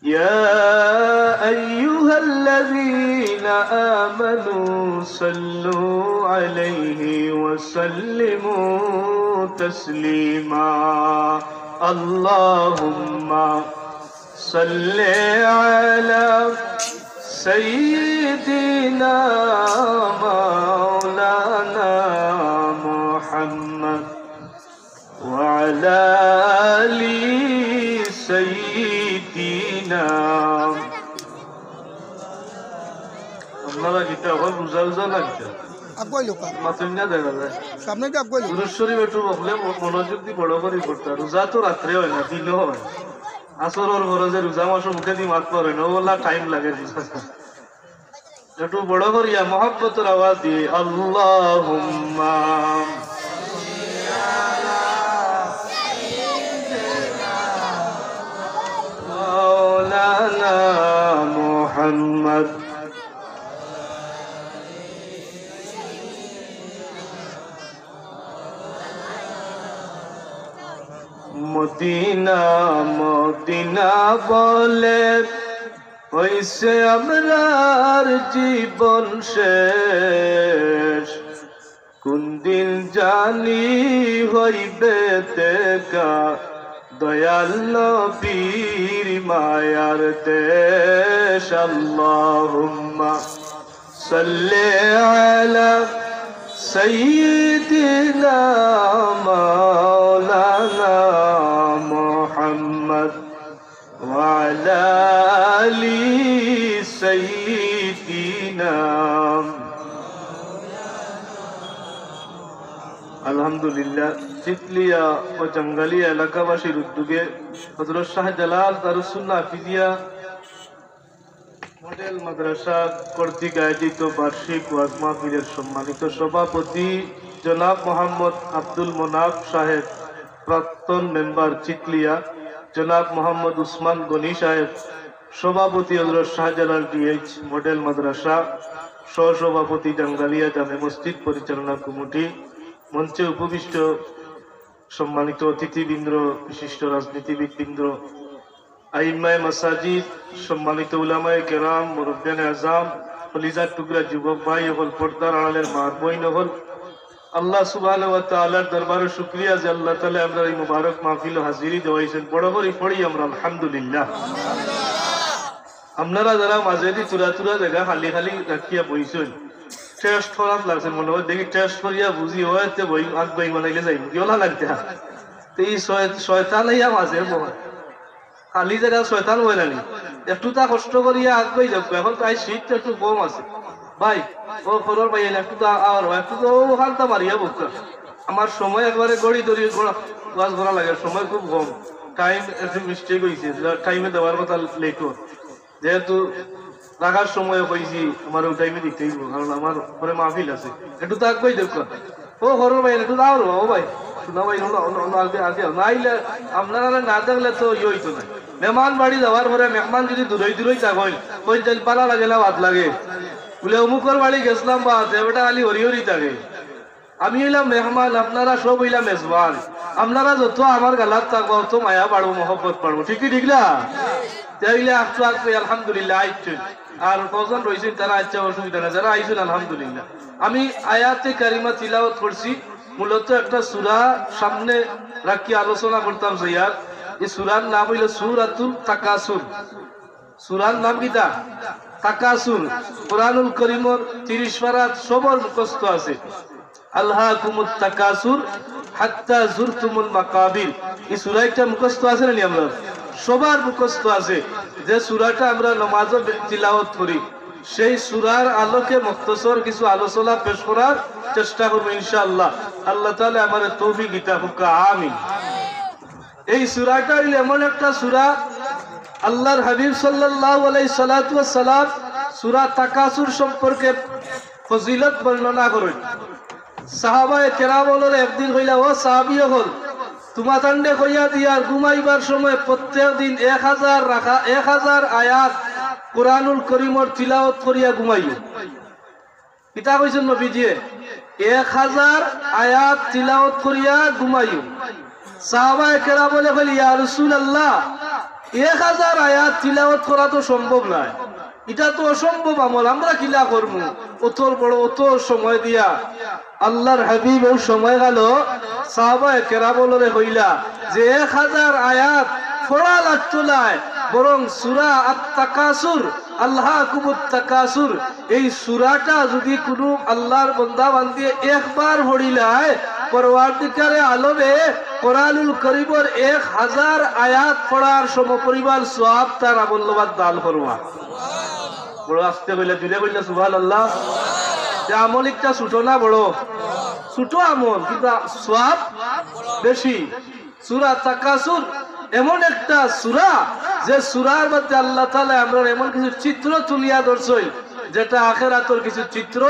يا أيها الذين آمنوا صلوا عليه وسلموا تسليما اللهم صل على سيدنا مولانا محمد وعلى آل سيدنا আপনারা গীতা এখন রোজা রোজা লাগছে মাতুন না দেখা যায় সামনে কি আপকো দুরূদ শরীফ একটু বললে মনোযোগ দিয়ে বড় করে পড়তে রোজা তো রাত্রে হয় না দিনও হয় আসরের পরে যে রোজা মাস মুখে দিয়ে মাত পড়ে না ওলা টাইম লাগে একটু বড় করিয়া মহব্বতের আওয়াজ দিয়ে আল্লাহুম্মা মাওলানা মুহাম্মদ মদিনা মদিনা বলে হইছে আমরার জীবন শেষ কোন দিন জানি হইবে দেখা দয়াল নবীর মায়ার দেশ আল্লাহুম্মা সাল্লি আলা সাইয়্যিদিনা মাওলানা মুহাম্মদ ওয়া আলা আলি সাইয়্যিদিনা আলহামদুলিল্লাহ চিতলিয়া ও জঙ্গলিয়া এলাকাবাসীর উদ্যোগে হযরত শাহজালাল দারুসুন্নাহ হাফিজিয়া মডেল মাদ্রাসা কর্তৃক আয়োজিত বার্ষিক ওয়াজ মাহফিলের সম্মানিত সভাপতি জনাব মোহাম্মদ আব্দুল মোনাফ সাহেব, প্রাক্তন মেম্বার চিতলিয়া জনাব মোহাম্মদ উসমান গনি সাহেব, সভাপতি হযরত শাহজালাল ডিএইচ মডেল মাদ্রাসা, সহসভাপতি জঙ্গলিয়া জামে মসজিদ পরিচালনা কমিটি, মঞ্চে উপবিষ্ট সম্মানিত অতিথিবৃন্দ, বিশিষ্ট রাজনীতিবিদবৃন্দ, আইম্মায়ে মাসাজিদ, সম্মানিত উলামায়ে কেরাম, মুরব্বিয়ানে আযম, কলিজার টুকরা যুবক ভাই হল, পর্দার আড়ালের মা বোন হল, আল্লাহ সুবহানাহু ওয়া তাআলার দরবারে শুকরিয়া যে আল্লাহ তাআলা আমরা এই মুবারক মাহফিল হাজিরি দেওয়াইছেন। বড় করে পড়ি আমরা আলহামদুলিল্লাহ। আপনারা যারা মাঝে দি তুরা তুরা জায়গা খালি খালি রাখিয়া বইছেন, টেস্ট করাত লাগছে মনে হয়, দেখি টেস্ট করিয়া বুঝি হয়তো বই আগ বই বানাইলে যাই গিয়েলা লাগতে এই শয়তান হইয়া মাঝে বহায় খালি জায়গা শয়তান হয়ে নানি একটু তা কষ্ট করিয়া আগ বই যাবো। এখন তাই শীত একটু কম আছে ভাই, ও খবর পাই একটু তো আর একটু তো ওখানটা মারিয়া বলতো। আমার সময় একবারে গড়ি দড়ি গাছ ঘোরা লাগে, সময় খুব কম, টাইম একটু মিস্টেক হয়েছে, টাইমে দেওয়ার কথা লেট যেহেতু রাখার সময় হয়েছি আমার ওই টাইমে দিতেই, কারণ আমার ঘরে মাহফিল আছে। একটু তো আগে দেখো ও খবর পাই একটু দাও ও ভাই শোনা ভাই আগে আগে না আইলে আপনারা না দেখলে তো ইয়ে হইতো না। মেহমান বাড়ি যাওয়ার পরে মেহমান যদি দূরই দূরই থাকেন ওই তেল পালা লাগে না ভাত লাগে বলে অমুকর বাড়ি গেছিলাম বা দেবটা খালি হরি হরি থাকে। আমি হইলাম মেহমান, আপনারা সব হইলাম মেজবান। আপনারা যত আমার গালাত থাকবো তত মায়া বাড়বো, মহব্বত পাড়বো, ঠিকই ঠিক না? তাইলে আসতো আসবে আলহামদুলিল্লাহ আইছেন, আর কজন রয়েছেন তারা আচ্ছা অসুবিধা না, যারা আইছেন আলহামদুলিল্লাহ। আমি আয়াতে কারিমা তিলাওয়াত করছি, মূলত একটা সূরা সামনে রাখি আলোচনা করতাম। ইয়ার এই সূরার নাম হইল সূরাতুল তাকাসুর। সূরার নাম কিটা? তাকাসুর। কোরআনুল কারীমের 30 পারা সবার মুখস্থ আছে। আলহাকুমুত তাকাসুর হাত্তা যুরতুমুল মাকাবির, এই সূরাটা মুখস্থ আছে না? আমরা সবার মুখস্থ আছে। যে সূরাটা আমরা নামাজে তিলাওয়াত করি, সেই সূরার আলোকে মুখতসর কিছু আলোচনা পেশ করার চেষ্টা করব ইনশাআল্লাহ। আল্লাহ তাআলা আমাদের তৌফিক দিতে হোক, আমিন। এই সূরাটা হইল এমন একটা সূরা, আল্লাহর হাবিব সাল্লাল্লাহু আলাইহি সাল্লাতু ওয়াস সালাম সূরা তাকাসুর সম্পর্কে ফজিলত বর্ণনা করেন। সাহাবায়ে কেরাম হলের একদিন কইলা, ও সাহাবী হল তোমা তান্ডে কইয়া দিয়ার ঘুমাইবার সময় প্রত্যেক দিন 1000 আয়াত কোরআনুল কারীমের তিলাওয়াত করিয়া ঘুমাইও। পিতা কইছেন নবীজি 1000 আয়াত তিলাওয়াত করিয়া ঘুমাইও। সাহাবায়ে কেরাম বলে, ইয়া রাসূলুল্লাহ 1000 আয়াত তিলাওয়াত করা তো সম্ভব নয়, এটা তো অসম্ভব আমল। আমরা কিলা করবো অত বড় অত সময় দিয়া? আল্লাহর হাবিব ও সময় গেল সাহাবায়ে কেরামরে হইলা যে 1000 আয়াত পড়া লাগতো নাই, বরং সূরা আত-তাকাসুর, আল্লাহকুমুত তাকাসুর, এই সূরাটা যদি কোনো আল্লাহর বান্দা বান্দি একবার পড়িলায় পরওয়ারদিগারে আলমে কোরআনুল কারীমের 1000 আয়াত পড়ার সমপরিমাণ সওয়াব তার আমলনামাত দান করবা। বড় আস্তে কইলা, জুড়ে কইলা সুবহানাল্লাহ। যে আমল একটা ছোট না বড়? ছোট আমল, কিন্তু সওয়াব বেশি। সূরা তাকাসুর এমন একটা সূরা যে সূরার মধ্যে আল্লাহ তাআলা আমরা এমন কিছু চিত্র তুলিয়া ধরছই যেটা আখিরাতের কিছু চিত্র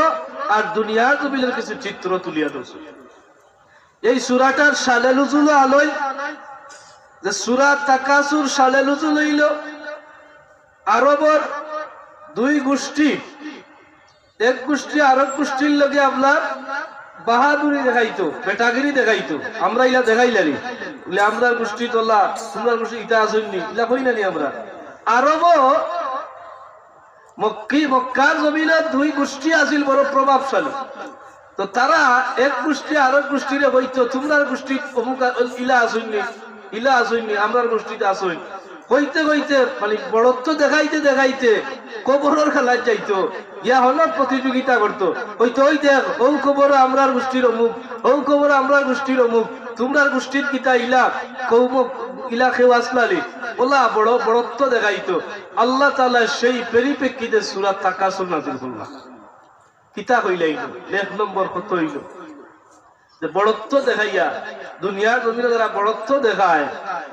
আর দুনিয়ার জমিনের কিছু চিত্র তুলিয়া ধরছই। এই সূরাটার শানে নুজুল আলোয় যে সূরা তাকাসুর শানে নুজুল হইল আরবের দুই গোষ্ঠী, এক গোষ্ঠী আরব গোষ্ঠীর লগে আপনার বাহাদুরি দেখাইতো, বেটাগিরি দেখাইতো। আমরা ইলা দেখাইলারি বলে আমরা গোষ্ঠী তোলা, তোমরা গোষ্ঠী ইটা আসেননি, ইলা কই নানি আমরা। আরব মক্কার জমিনে দুই গোষ্ঠী আছিল বড় প্রভাবশালী। তো তারা এক গোষ্ঠী আরব গোষ্ঠীরে হইতো তোমরা গোষ্ঠী অমুক ইলা আসেননি, ইলা আসেননি, আমরা গোষ্ঠীতে আসেন হইতে হইতে মানে বড়ত্ব দেখাইতে দেখাইতে কবরের খেলায় যাইতো, ইয়া হলো প্রতিযোগিতা করতো। হইতো ওই দেখ ও কবর আমরার গোষ্ঠীর অমুক, ও কবর আমরার গোষ্ঠীর অমুক, তোমরার গোষ্ঠীর কিতা ইলা কৌমুক ইলা খেউ আসলালি ওলা বড় বড়ত্ব দেখাইতো। আল্লাহ তাআলা সেই পরিপ্রেক্ষিতে সূরা তাকাসুর নাযিল করলেন। কিতা কইলাই 1 নম্বর কত হইল যে বড়ত্ব দেখাইয়া দুনিয়ার জমিনে যারা বড়ত্ব দেখায়,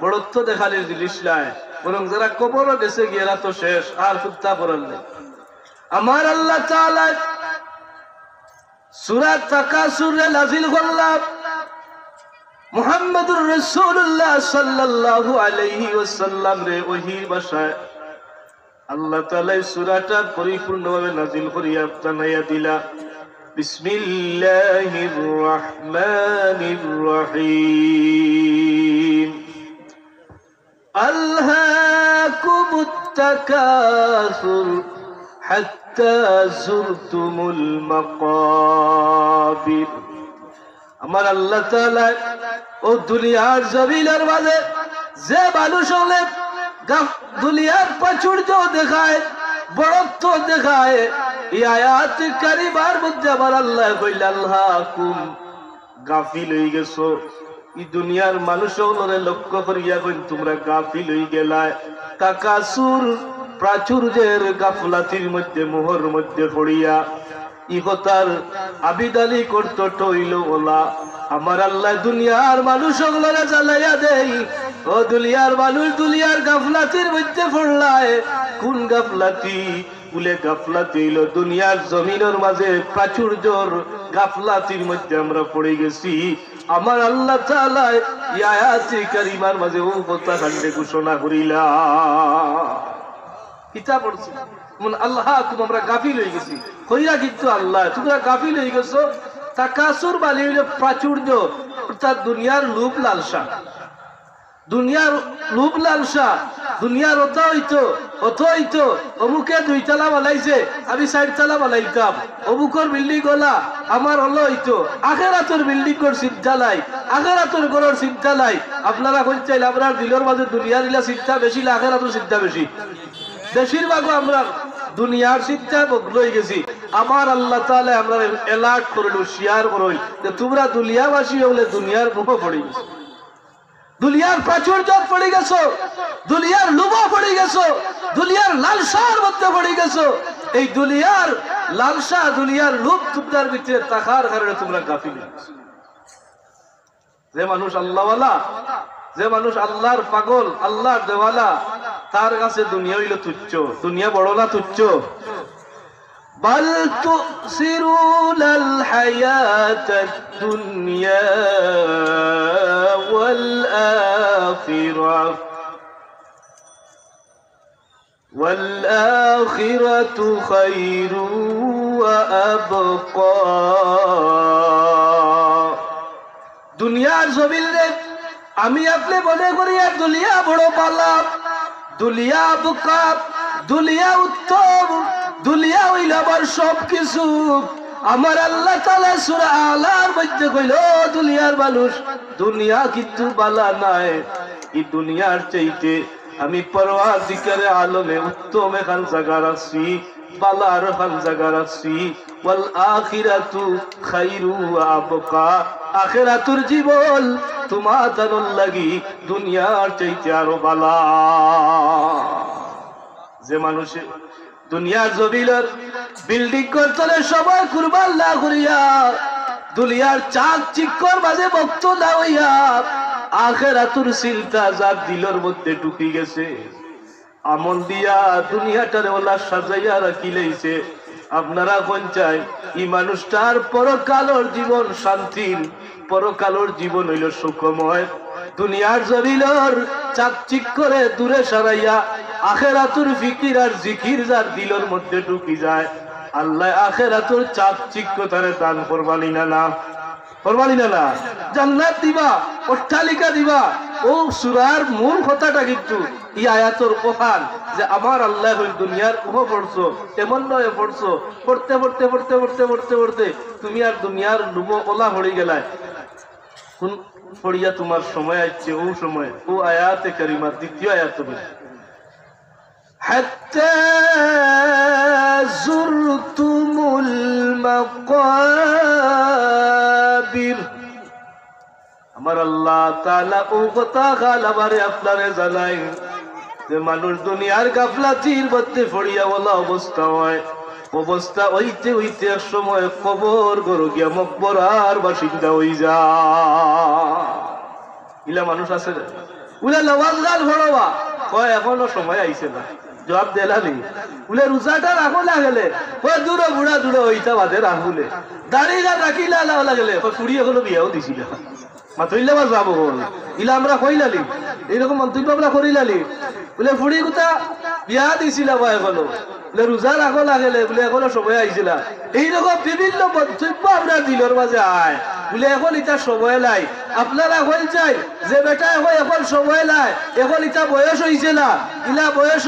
বড়ত্ব দেখালে জিনিস নাই, বরং যারা কবরও গেছে গিয়েরা তো শেষ, আর ফুত্তা পড়াল নেই। আমার আল্লাহ তাআলা সূরা তাকাসুরে নাযিল করলেন মুহাম্মদুর রাসূলুল্লাহ সাল্লাল্লাহু আলাইহি ওয়াসাল্লাম রে ওহীর ভাষায়। আল্লাহ তাআলা এই সূরাটা পরিপূর্ণভাবে নাযিল করিয়া জানাইয়া দিলা বিসমিল্লাহির রহমানির রহিম। আলহাকুমুত তাকাসুর হাত্তা যুরতুমুল মাকাবির। আমার আল্লাহ তাআলা ও দুনিয়ার জমিনের মাঝে যে মানুষ হলে দুনিয়ার প্রাচুর্য দেখায়, বড়ত্ব দেখায়, এই আয়াত কারিমার মধ্যে আমার আল্লাহ কইল আল্লাহকুম, গাফিল হয়ে গেছো। এই দুনিয়ার মানুষ হলে লক্ষ্য করিয়া কইন তোমরা গাফিল হয়ে গেলায়। তাকাসুর প্রাচুর্যের গাফলাতির মধ্যে মোহর মধ্যে পড়িয়া ইহতার আবিদালি করতো টইল ওলা। আমার আল্লাহ দুনিয়ার মানুষ ওগুলোরে জ্বালাইয়া দেই। ও দুনিয়ার মানুষ দুনিয়ার গাফলাতির মধ্যে পড়লায়। কোন গাফলাতি? বলে গাফলাতি হইল দুনিয়ার জমিনের মাঝে প্রাচুর্যর গাফলাতির মধ্যে আমরা পড়ে গেছি। আমার আল্লাহ তাআলা এই আয়াতে কারিমার মাঝে ও কথা কাণ্ডে ঘোষণা করিলা। কিতাব পড়ছি আল্লাহ আমরা গাফিল হয়ে গেছি, কইরা কিন্তু আল্লাহ তোমরা গাফিল হয়ে গেছো। তাকাসুর মানে হইল প্রাচুর্য, অর্থাৎ দুনিয়ার লোভ লালসা। দুনিয়ার লোভ লালসা, দুনিয়ার অত হইতো অমুকে 2 তলা বানাইছে আমি 4 তলা বানাইতাম, অমুকর বিল্ডিং গলা আমার হলো হইতো। আখিরাতের বিল্ডিং কর চিন্তা নাই, আখিরাতের ঘরের চিন্তা নাই। আপনারা কই চাইলে আপনার দিলের মাঝে দুনিয়ার ইলা চিন্তা বেশি না আখিরাতের চিন্তা বেশি? বেশিরভাগ আমরা দুনিয়ার চিন্তা বদলাই গেছি। আমার আল্লাহ তাআলা আমরা এলার্ট করল, শেয়ার করল যে তোমরা দুনিয়াবাসী হলে দুনিয়ার মুখে পড়ে গেছো, দুনিয়ার প্রাচুর্য পড়ে গেছো, দুনিয়ার লোভ পড়ে গেছো, দুনিয়ার লালসার মধ্যে পড়ে গেছো। এই দুনিয়ার লালসা দুনিয়ার লোভ তোমার ভিতরে থাকার কারণে তোমরা গাফিল হয়েছো। যে মানুষ আল্লাহওয়ালা, যে মানুষ আল্লাহর পাগল, আল্লাহর দেওয়ালা, তার কাছে দুনিয়া হইল তুচ্ছ। দুনিয়া বড় না তুচ্ছ? বাল তুসিরুনাল হায়াতাদ দুনিয়া ওয়াল আখিরাহ ওয়াল আখিরাতু খায়রু ওয়া আবকা। দুনিয়ার জমিনে আমি আপনি মনে করি দুনিয়া বড় পালা, দুলিয়া বুকা, দুলিয়া উত্তম, দুলিয়া হইল আমার সব কিছু। আমার আল্লাহ তাআলা সূরা আলার মধ্যে কইল দুনিয়ার মানুষ দুনিয়া কিন্তু বালা নাই, এই দুনিয়ার চাইতে আমি পরওয়ারদিগারে আলমে উত্তম এখান জায়গা রাখছি, বালার এখান জায়গা রাখছি। ওয়াল আখিরাতু খায়রু ওয়া আবকা, আখিরাতুর জীবন তোমাদের লাগি দুনিয়ার চাইতে আরো বালা। যে মানুষে দুনিয়ার জমিনের বিল্ডিং করতে সবাই কুরবান না করিয়া, দুনিয়ার চাক চিক্কর মাঝে ভক্ত না হইয়া, আখিরাতুর চিন্তা যার দিলের মধ্যে ঢুকি গেছে, আমল দিয়া দুনিয়াটারে ওলা সাজাইয়া রাখি লইছে। আপনারা কোন চাই এই মানুষটার পরকালের জীবন শান্তির, পরকালের জীবন হইল সুখময়। দুনিয়ার জমিনের চাকচিক করে দূরে সরাইয়া আখিরাতুর ফিকির আর জিকির যার দিলের মধ্যে ঢুকি যায়, আল্লাহ আখিরাতুর চাকচিক্যতারে দান করবানি না, না করবানি না, না জান্নাত দিবা, অট্টালিকা দিবা। ও সূরার মূল কথাটা কিন্তু এই আয়াতের প্রধান, যে আমার আল্লাহ হইল দুনিয়ার উহ পড়ছো, এমন নয় পড়ছো, পড়তে পড়তে পড়তে পড়তে পড়তে পড়তে তুমি আর দুনিয়ার লুব ওলা হয়ে গেলায়। কোন পড়িয়া তোমার সময় আসছে, ও সময় ও আয়াতে কারিমা দ্বিতীয় আয়াত হাত্তা যুরতুমুল মাকাবির। আমার আল্লাহ তাআলা ও কথা গালাবারে আপনারে জানাই যে মানুষ দুনিয়ার গাফলাতির মধ্যে পড়িয়া বলা অবস্থা হয়, অবস্থা হইতে হইতে এক সময় কবর গরু গিয়া মকবরার বাসিন্দা হই যা। ইলা মানুষ আছে উলা নওয়াজ গাল ভরবা কয় এখনো সময় আইছে না, জবাব দেলানি উলে রোজাটা রাখো লাগলে কয় দূরে বুড়া দূরে হইতা বাদে রাখুলে, দাড়ি গাল রাখিলা লাগলে কয় ফুড়ি এখনো বিয়াও দিছিল মাতইলে বা যাবো ইলা আমরা কইলালি এইরকম মন্তব্য আমরা করিলালি বলে ফুড়ি কোথা বিয়া দিছিলা বা এখনো বলে রোজা রাখো লাগলে বলে এখনো সময় আইছিলা। এইরকম বিভিন্ন মন্তব্য আমরা দিলর মাঝে আয় বলে এখন ইটা সময় নাই। আপনারা হয়ে চাই যে বেটা এখন সময় নাই, এখন ইটা বয়স হয়েছে না, ইলা বয়স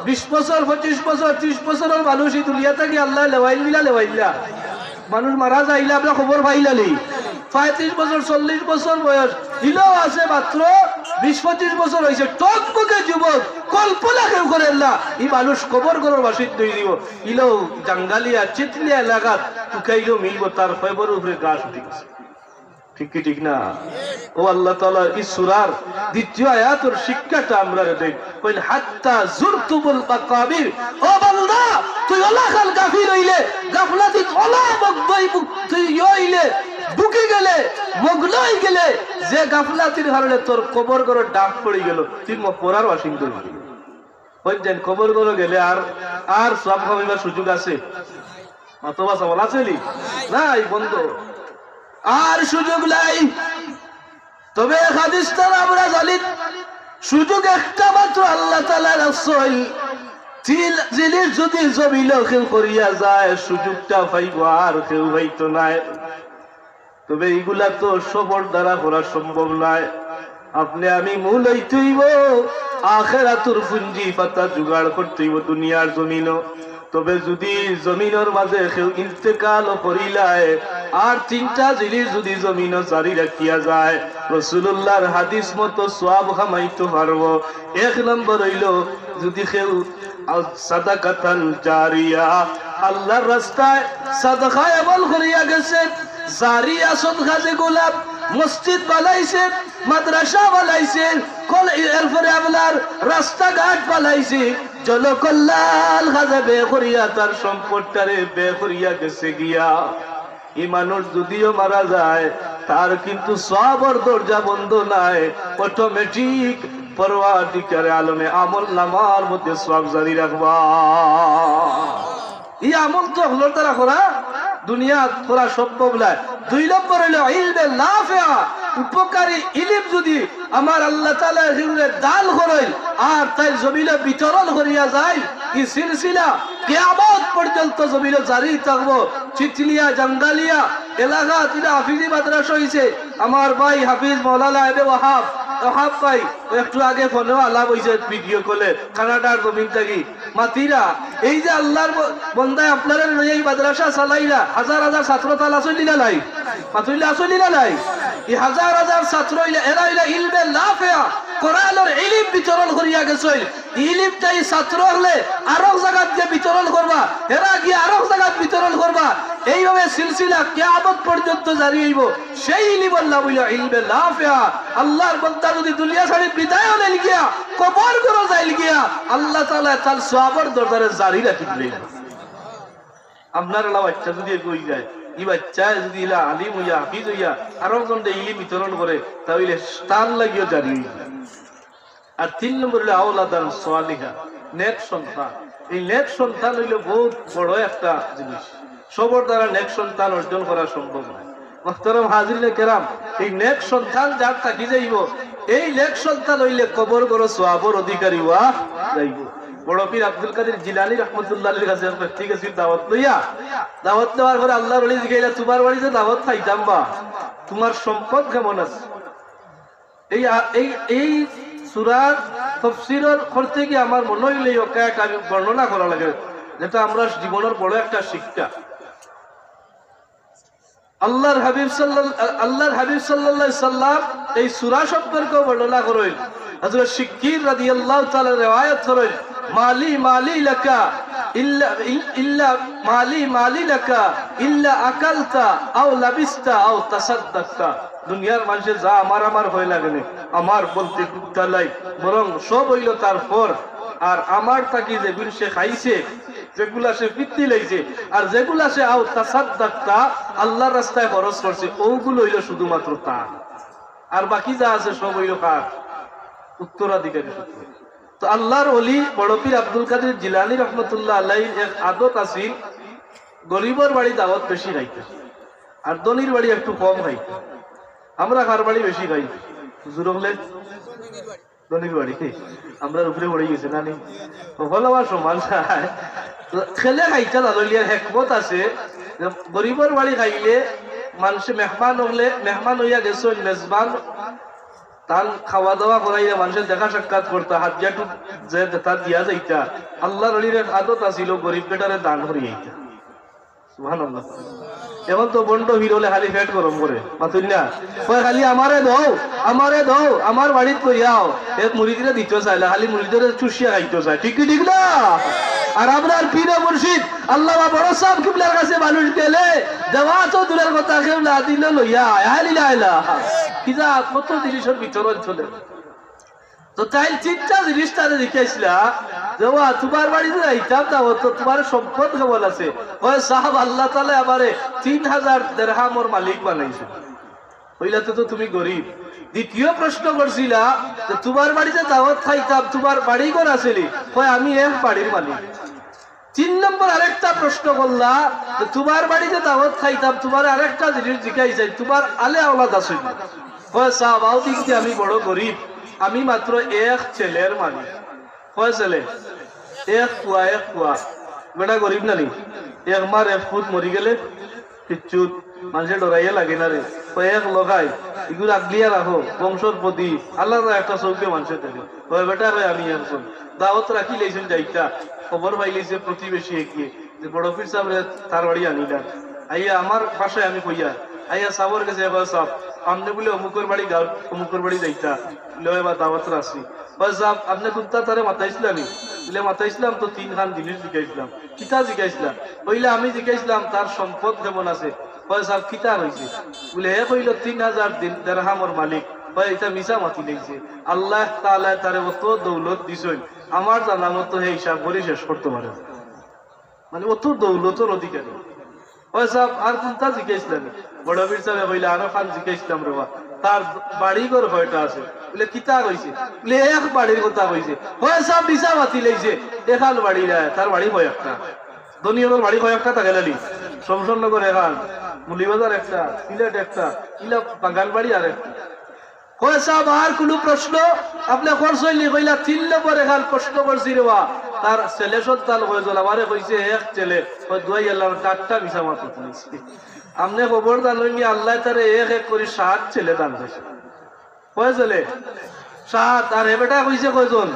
20 বছর 25 বছর 30 বছরের মানুষ এই দুনিয়া থেকে আল্লাহ লেওয়াইলা মানুষ মারা যাইলে আপনার খবর পাইলালি। 35 বছর 40 বছর বয়স ইলাও আছে, মাত্র 20-25 বছর হয়েছে টকবকে যুবক, কল্পনা কেউ করেন না এই মানুষ কবর করার বাসিত দই দিব। ইলাও জাঙ্গালিয়া চিতলিয়া এলাকাত টুকাইলেও মিলব, তার ফেবর উপরে গাছ উঠে গেছে। ঠিক কি ঠিক না? ও আল্লাহ তাআলা এই সূরার দ্বিতীয় আয়াতের শিক্ষাটা আমরা দেই কইল হাত্তা যুরতুমুল মাকাবির। ও বান্দা তুই ওলাখাল গাফির হইলে, গাফলাতি ওলা মগদই তুই হইলে ঢুকে গেলে, মগ্ন হয়ে গেলে, যে গাফলাতির কারণে তোর কবর ঘরে ডাক পড়ে গেল, তুই মকবরার বাসিন্দা হইলি। ওই যেন কবর ঘরে গেলে আর সব খাইবার সুযোগ আছে? অথবা সবল আছে নাই বন্ধ, আর সুযোগ নাই। তবে হাদিসটা আমরা জানি সুযোগ একটা মাত্র আল্লাহ তাআলা রাসূল জিনিস যদি জমিল কেউ করিয়া যায় সুযোগটা পাইব, আর কেউ হইতো নাই। তবে এইগুলা তো সবর দ্বারা করা সম্ভব নয়। আপনি আমি মূল হইতেইব আখিরাতুর পুঞ্জি পাতা জোগাড় করতেইব দুনিয়ার জমিনও। তবে যদি জমিনের মাঝে কেউ ইন্তেকাল করিলায় আর 3টা জিনিস যদি জমিনও জারি রাখিয়া যায়, রাসূলুল্লাহর হাদিস মতো সওয়াব কামাইতে পারবো। 1 নম্বর হইল যদি কেউ সাদাকাতান জারিয়া, আল্লাহর রাস্তায় সাদকা আমল করিয়া গেছে, জারিয়া সাদকা যেগুলা মসজিদ বানাইছে, মাদ্রাসা বানাইছে, এরপরে আপনার রাস্তাঘাট বানাইছে, জলকল্যাণ কাজে বে করিয়া তার সম্পদটারে বে করিয়া গেছে গিয়া, এই মানুষ যদিও মারা যায় তার কিন্তু সওয়াবের দরজা বন্ধ নাই, অটোমেটিক পরওয়ারদিগার আলমে আমল নামার মধ্যে সওয়াব জারি রাখবা। এই আমল তো হলোর দ্বারা করা দুনিয়া করা সম্ভব নয়। 2 নম্বর হইল ইলমে নাফিআ, উপকারী ইলম যদি আমার আল্লাহ তাআলা হিউরে দান করেন আর তাই জমিনে বিতরণ করিয়া যায়, এই সিলসিলা কিয়ামত পর্যন্ত জমিনে জারি থাকবো। চিতলিয়া জাঙ্গালিয়া এলাকা তিনা হাফিজি মাদ্রাসা হইছে, আমার ভাই হাফিজ মাওলানা ইবনে ওয়াহাব অহাব পাই একটু আগে ফোনেও আলাপ হয়েছে ভিডিও কলে কানাডার জমিন থাকি মাতিরা এই যে আল্লাহর বন্দায় আপনারা এই মাদ্রাসা চালাইরা হাজার হাজার ছাত্র তাল আসলি না নাই মাতুইলে আসলি না নাই এই হাজার হাজার ছাত্র এরা হইলা ইলমে লাফিয়া কোরআনের ইলম বিতরণ করিয়া গেছে ইলমটাই ছাত্র হলে আরো জায়গাত গিয়ে বিতরণ করবা এরা গিয়ে আরো জায়গাত বিতরণ করবা এইভাবে সিলসিলা কিয়ামত পর্যন্ত জারি হইব সেই ইলম আল্লাহ বলিয়া ইলমে লাফিয়া আল্লাহর বান্দা যদি দুনিয়া ছাড়ি বিদায় হলে গিয়া কবর করে যাইল গিয়া আল্লাহ তাআলা তার সওয়াবের দরবারে জারি রাখি দিলেন আপনার বাচ্চা যদি কই যায় এই বাচ্চা যদি ইলা আলিম হইয়া হাফিজ হইয়া আরো জন ইলম বিতরণ করে তাহলে স্থান লাগিও জারি হইবে আর 3 নম্বর হলো আওলাদান সালিহা নেক সন্তান এই নেক সন্তান হইলো বহুত বড় একটা জিনিস সবার দ্বারা নেক সন্তান অর্জন করা সম্ভব নয় মুহতারাম হাজিরিনে কেরাম এই নেক সন্তান যার থাকি যাইব এই নেক সন্তান হইলে কবর গড় সওয়াবের অধিকারী হওয়া যাইব বড় পীর আব্দুল কাদের জিলানী রাহমাতুল্লাহ আলাইহির কাছে ঠিক আছে দাওয়াত লইয়া দাওয়াত দেওয়ার পরে আল্লাহর ওলি জিগাইলা তোমার বাড়িতে দাওয়াত খাইতাম বা তোমার সম্পদ কেমন আছে এই এই এই সূরার তাফসীরের করতে কি আমার মনে হইলে এক আমি বর্ণনা করা লাগে যেটা আমরা জীবনের বড় একটা শিক্ষা আল্লাহর হাবিব সাল্লাল্লাহু আলাইহি সাল্লাম এই সূরা সম্পর্কে বর্ণনা করেন হযরত শিক্কির রাদিয়াল্লাহু তাআলা riwayat করেন মালি লাকা ইল্লা আকালতা আও লাবিস্তা আও তাসাদ্দাকতা দুনিয়ার মানুষে যা আমার হয়ে লাগেনি আমার বলতে কুত্তালাই বরং সব হইল তার ফর আর আমার থাকি যেগুলো সে খাইছে যেগুলা সে ফিত্তি লাইছে আর যেগুলা সে আও তাসাদ্দাকতা আল্লাহর রাস্তায় খরচ করছে ওগুলো হইল শুধুমাত্র তার আর বাকি যা আছে সব হইল কার উত্তরাধিকারী তো আল্লাহর ওলি বড় পীর আব্দুল কাদের জিলানী রাহমাতুল্লাহ আলাইহির এক আদত আছিল গরিবের বাড়ি দাওয়াত বেশি খাইতে আর ধনীর বাড়ি একটু কম খাইতে আমরা কার বাড়ি বেশি খাই হুজুর হলে ধনীর বাড়ি আমরা উপরে পড়ে গেছে না নি সকল আমার সমান চায় খেলে খাইতে দাদলিয়ার হেকমত আছে গরিবের বাড়ি খাইলে মানুষে মেহমান হইয়া গেছে মেজবান তার খাওয়া দাওয়া করাইয়া মানুষের দেখা সাক্ষাৎ করতা হাত দিয়াটু যে তার দিয়া যাইতা আল্লাহর ওলির আদত আছিল গরিব বেটারে দান করিয়াইতা সুবহানাল্লাহ এখন তো বন্ড ভিড় হলে খালি ফেট গরম করে মাতুল না কয় খালি আমারে দাও আমার বাড়িত কইয়াও এক মুরিদিরে দিতে চাইলা খালি মুরিদিরে চুষিয়া খাইতে চায় ঠিক না আর আপনার পীর মুর্শিদ আল্লাহ বড় সাহেব কিবলার কাছে মানুষ গেলে দেওয়া তো দূরের কথা কেউ না দিলে লইয়া আইলা কিজা কত জিনিসের বিতরণ চলে তো তাই চিন্তা জিনিস তাদের দেখাইছিলা দেওয়া তোমার বাড়িতে যাইতাম না তো তোমার সম্পদ কেমন আছে ওই সাহাব আল্লাহ তাআলা আমারে 3000 দিরহামের মালিক বানাইছে হইলাতে তো তুমি গরিব দ্বিতীয় প্রশ্ন করছিলা যে তোমার বাড়িতে দাওয়াত খাইতাম তোমার বাড়ি ঘর আছেলি কয় আমি এক বাড়ির মালিক 3 নম্বর আরেকটা প্রশ্ন করলা যে তোমার বাড়িতে দাওয়াত খাইতাম তোমার আরেকটা জিনিস জিজ্ঞাসা তোমার আলে আওলাদ আছে কয় সাহাব আও দিকে আমি বড় গরিব আমি মাত্র এক ছেলের মালিক কয় ছেলে এক কুয়া বেটা গরিব না নি এক মার এক ফুট মরি গেলে কিচ্ছু মানুষের ডরাইয়া লাগে না রে এক লগাই এগুলো আগলিয়া রাখো বংশর প্রতি আল্লাহ একটা চৌকে মানুষের থাকে কয় বেটা ভাই আমি একজন দাওয়াত রাখি লাইছেন যাইতা খবর পাই লাইছে প্রতিবেশী এগিয়ে যে বড় পীর সাহেব তার বাড়ি আনিলাম আইয়া আমার বাসায় আমি কইয়া আইয়া সাবর কাছে সাহেব আপনি বলে অমুকের বাড়ি গাঁও অমুকের বাড়ি যাইতা লয় বা দাওয়াত আসি সাহেব আপনি কুত্তা তারে মাতাইছিলাম বলে মাতাইছিলাম তো 3 খান জিনিস জিজ্ঞাসলাম কিতা জিজ্ঞাসলাম বইলে আমি জিজ্ঞাসলাম তার সম্পদ কেমন আছে কয় সাহেব কিতা হয়েছে বলে হে কইল 3000 দিরহামের মালিক ভাই এটা মিছা মাতি লেগেছে আল্লাহ তাআলা তারে অত দৌলত দিছেন আমার জানা মতো এই হিসাব করে শেষ করতে পারে মানে অত দৌলতের অধিকারী ওই সাহেব আর কোনটা জিজ্ঞাসলাম বড় পীর সাহেব কইলে আরো খান জিজ্ঞাসলাম রে তার বাড়ি ঘর কয়টা আছে বলে কিতা কইছে বলে এক বাড়ির কথা কইছে ওই সাহেব মিছা মাতি লেগেছে এখান বাড়ি যায় তার বাড়ি হয় একটা দনিয়র বাড়ি হয় একটা তাগেলালি শমশনগর এখান মুলিবাজার একটা সিলেট একটা ইলা বাগান বাড়ি আর একটা কয় সাহেব আর কোনো প্রশ্ন আপনি করছইলি কইলা 3 নম্বর এখান প্রশ্ন করছি রে তার ছেলে সন্তান কয়জন আমারে কইছে এক ছেলে কই দুই আল্লাহর 4টা মিছা মাতি কইছে আমনে খবর জানলনি আল্লাহ তারে এক এক করে 7 ছেলে দান করেছে কয় ছেলে? 7। আর এ বেটা কইছে কয়জন?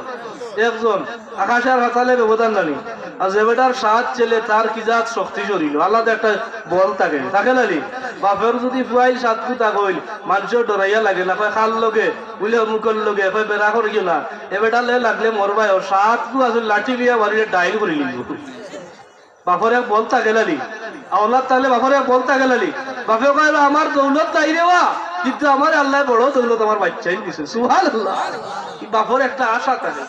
একজন। আকাশের হাতালে ব্যবধান নানি। আর যে বেটার 7 ছেলে তার কি জাত শক্তি শরীর আলাদা একটা বল থাকে থাকে নানি। বাপের যদি ফুয়াইল 7 ফুটা কইল মানুষের ডরাইয়া লাগে না, কয় খাল লগে বুলে মুখের লগে কয় বেড়া করিও না, এ বেটা লাগলে মরবাই 7 ফু আসলে লাঠি লিয়া বাড়িতে ডাইল করে লিখব। বাপর এক বল থাকে নানি, আওলাদ তাহলে বাপর এক বল থাকে নানি। বাপে কয় আমার দৌলত নাই রে বা, কিন্তু আমার আল্লাহ বড় দৌলত আমার বাচ্চাই দিছে। সুবহানাল্লাহ। বাপর একটা আশা থাকে।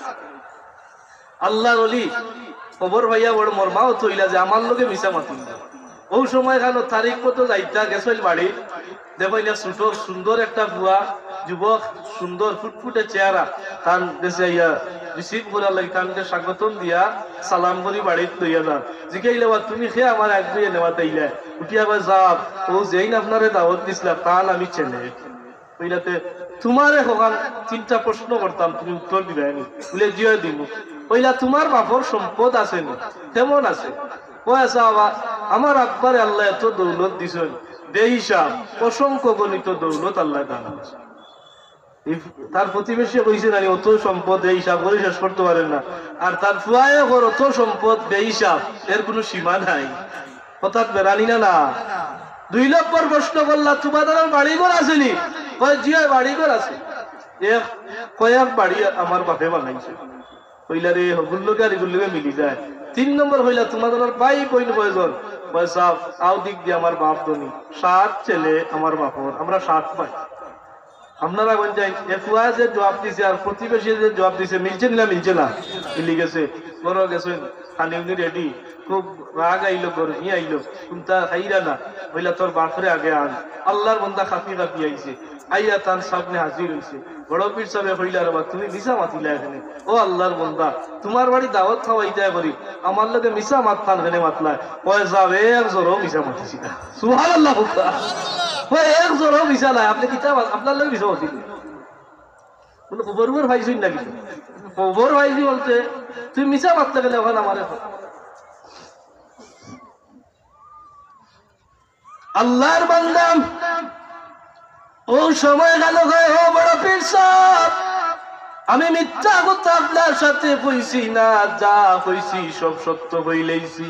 আল্লাহর ওলি খবর ভাইয়া বড় মরমাও তৈলা যে আমার লোকে মিশা মাতুন ও সময় খানো তারিখ মতো যাইতা গেছিল বাড়ি, দেখইলা ছোট সুন্দর একটা বুয়া যুবক, সুন্দর ফুটফুটে চেহারা, তান দেশে ইয়া রিসিভ করার লাগে তানকে স্বাগতম দিয়া সালাম করি বাড়িত লইয়া যান। জিজ্ঞাইলে তুমি খেয়ে আমার এক দুইয়ে নেওয়া তাইলে উঠিয়া আবার যাব ও যেইন আপনারে দাওয়াত দিছিলাম তান আমি চেনে কইলাতে তোমারে হকান 3টা প্রশ্ন করতাম, তুমি উত্তর দিবে বলে জিও দিব। কইলা তোমার বাপর সম্পদ আছে না? কেমন আছে? কয়েছে আমার আব্বারে আল্লাহ এত দৌলত দিছেন বেহিসাব, অসংখ্য গণিত দৌলত আল্লাহ দান করেছে। তার প্রতিবেশী কইছে নানি অত সম্পদ এই হিসাব করে শেষ করতে পারেন না, আর তার ফুয়ায় ঘর অত সম্পদ বেহিসাব, এর কোনো সীমা নাই। হঠাৎ বেড়ানি না না 2 নম্বর প্রশ্ন করলা তোমাদের বাড়িঘর আসেনি? কয় জি বাড়িঘর আছে, কয়েক বাড়ি আমার বাপে বানাইছে। কইলা রে হগুল্লোকে আর এগুলোকে মিলি যায়। 3 নম্বর হইলা তোমাদের ভাই বইন কয়জন? পয়সা আও দিক দিয়ে আমার বাপ ধনী, 7 ছেলে আমার বাপর, আমরা 7 ভাই। আপনারা বলছেন একুয়া যে জবাব দিছে আর প্রতিবেশী যে জবাব দিছে মিলছে না? মিলছে না, মিলি গেছে। বড় গেছেন খানি উনি রেডি, খুব রাগ আইলো, গরমি আইলো, কুন্তা খাইরা না হইলা তোর বাপরে আগে আন। আল্লাহর বন্দা খাপি খাপি আইছে, আইয়া তার সামনে হাজির হইছে। বড় পীর সাহেব হইলা রে তুমি মিশা মাতিলা এখানে? ও আল্লাহর বন্দা তোমার বাড়ি দাওয়াত খাওয়াইতে করি, আমার লগে মিশা মাতলান এখানে মাতলা? কয় যাবে এক জোরও মিশা মাতিছি না। সুবহানাল্লাহ। ওই এক জোরও মিশা নাই, আপনি কিতাব আপনার লগে মিশা মাতিলেন বলে খবর ভাইছুন নাকি? খবর ভাইছি বলতে তুমি মিশা মাতলে গেলে ওখানে আমার আল্লাহর বান্দা ও সময় গেল ও বড় পীর সাহেব আমি মিথ্যা কথা আপনার সাথে কইছি না, যা কইছি সব সত্য হইলেইছি।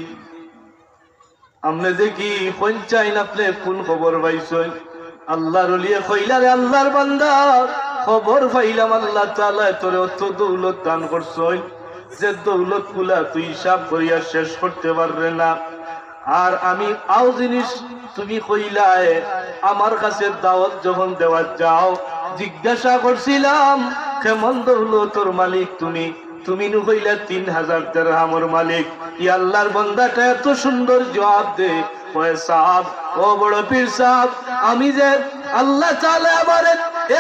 আমনে দেখি পঞ্চাইন আপনি কোন খবর পাইছেন? আল্লাহর ওলিয়ে কইলা রে আল্লাহর বান্দা খবর পাইলাম আল্লাহ তাআলা তোরে অত দৌলত দান করছেন যে দৌলত গুলা তুই হিসাব করিয়া শেষ করতে পারবে না। আর আমি আও জিনিস তুমি কইলায় আমার কাছে দাওয়াত যখন দেওয়া যাও জিজ্ঞাসা করছিলাম কেমন দৌলতর মালিক তুমি? তুমি নু কইলা 3000 দিরহামের মালিক। ই আল্লাহর বান্দাটা এত সুন্দর জবাব দে কয় সাহেব ও বড় পীর সাহেব আমি যে আল্লাহ তাআলা আমারে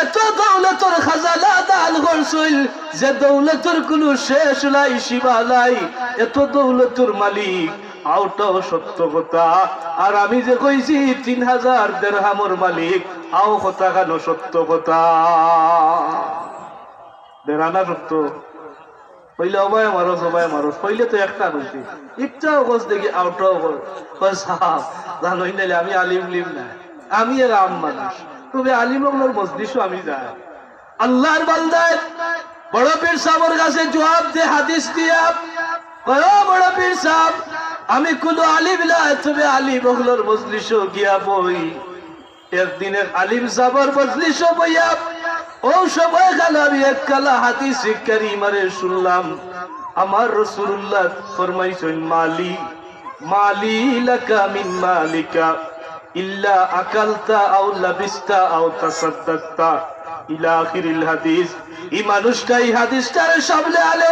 এত দৌলতর খাজানা দান করছেন যে দৌলতর কোনো শেষ নাই সীমা নাই, এত দৌলতর মালিক আওটাও সত্য কথা। আর আমি যে কইছি 3000 দিরহামের মালিক আও কথা কেন সত্য কথা? বেরানা সত্য কইলে অবায় মারস অবায় মারস কইলে তো একটা কইছি ইচ্ছাও কস দেখি আউটাও সাহাব জানোই নাইলে আমি আলিম লিম না, আমি এর আম মানুষ, তবে আলিমগুলোর মজলিসও আমি যাই। আল্লাহর বান্দায় বড় পীর সাহেবের কাছে জবাব দে হাদিস দিয়া কয় ও বড় পীর সাহেব আমি কোন আলিম না, তবে আলিমগুলোর মজলিসও গিয়া বই। একদিনের আলিম সাহেবের মজলিসও বইয়া ও সময় গেল আমি এক কালা হাদিস কারিমারে শুনলাম আমার রাসূলুল্লাহ ফরমাইছেন মালি মালি লাকা মিন মালিকা ইল্লা আকালতা আও লাবিস্তা আও তাসাদ্দাকতা ইলা আখিরিল হাদিস। এই মানুষটাই হাদিসটারে সামনে আলে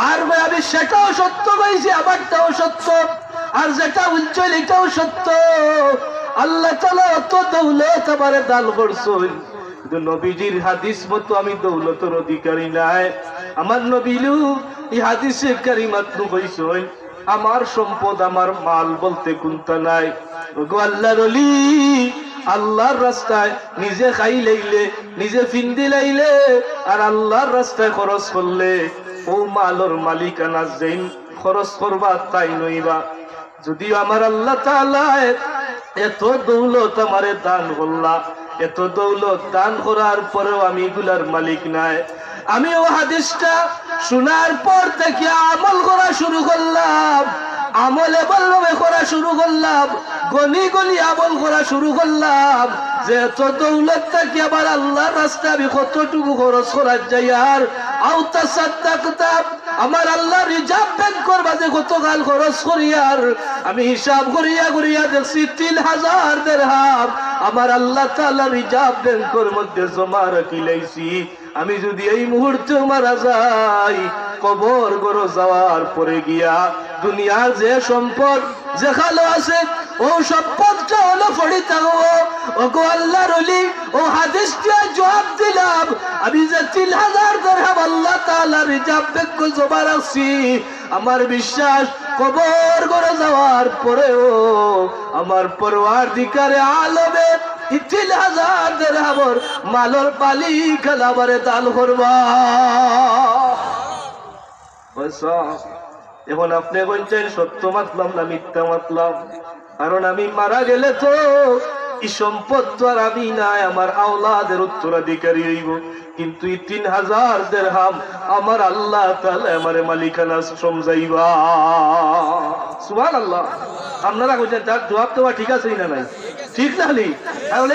আর ভাই আমি সেটাও সত্য কইছি, আমারটাও সত্য, আর যেটা উজ্জ্বল এটাও সত্য। আল্লাহ তাআলা অত দৌলত আমারে দান করছেন, কিন্তু নবীজির হাদিস মতো আমি দৌলতের অধিকারী নাই। আমার নবীলু এই হাদিসে কারিমাত নু কইছেন আমার সম্পদ আমার মাল বলতে কোনটা নাই। ওগো আল্লাহর ওলি আল্লাহর রাস্তায় নিজে খাই লাইলে নিজে ফিন্দি লাইলে আর আল্লাহর রাস্তায় খরচ করলে ও মালর মালিকানা যেই খরচ করবা তাই নইবা। যদিও আমার আল্লাহ তাআলা এত দৌলত আমারে দান করলা, এত দৌলত দান করার পরেও আমি এগুলার মালিক নাই। আমি ও হাদিসটা শোনার পর থেকে আমল করা শুরু করলাম, আমল এমনভাবে করা শুরু করলাম, গনি গনি আমল করা শুরু করলাম যে এত দৌলত থাকি আবার আল্লাহর রাস্তায় আমি কতটুকু খরচ করার যাই। আর আওতা সাদ্দাকতাম, আমার আল্লাহ রিজার্ভ ব্যাংক করবা যে গতকাল খরচ করি, আর আমি হিসাব করিয়া করিয়া দেখছি 3000 দিরহাম আমার আল্লাহ তাআলা রিজার্ভ ব্যাংকের মধ্যে জমা রাখি লাইছি। আমি যদি এই মুহূর্তে মারা যাই, কবর গড় যাওয়ার পরে গিয়া দুনিয়ার যে সম্পদ যেখানে আছে ও সম্পদটা হলো পড়ি থাকবো। ওগো আল্লাহর ওলি, ও হাদিসটা জবাব দিলাম, আমি যে 3000 দিরহাম আল্লাহ তাআলা রিজার্ভ ব্যাংক জমা রাখছি, আমার বিশ্বাস কবর গড় যাওয়ার পরেও আমার পরওয়ারদিগারে আলমে 3000 দিরহামের মালর মালিক আমারে দান করবা। এখন আপনি বলছেন সত্য মাতলাম না মিথ্যা মাতলাম? কারণ আমি মারা গেলে তো এই সম্পদ তো আর আমি নাই, আমার আওলাদের উত্তরাধিকারী হইব। কিন্তু এই 3000 দিরহাম আমার আল্লাহ তাআলা আমারে মালিকানা সমঝাইবা। সুবহানাল্লাহ। আপনারা কইছেন তার জবাব দেওয়া ঠিক আছে না নাই? ঠিক না নি? তাহলে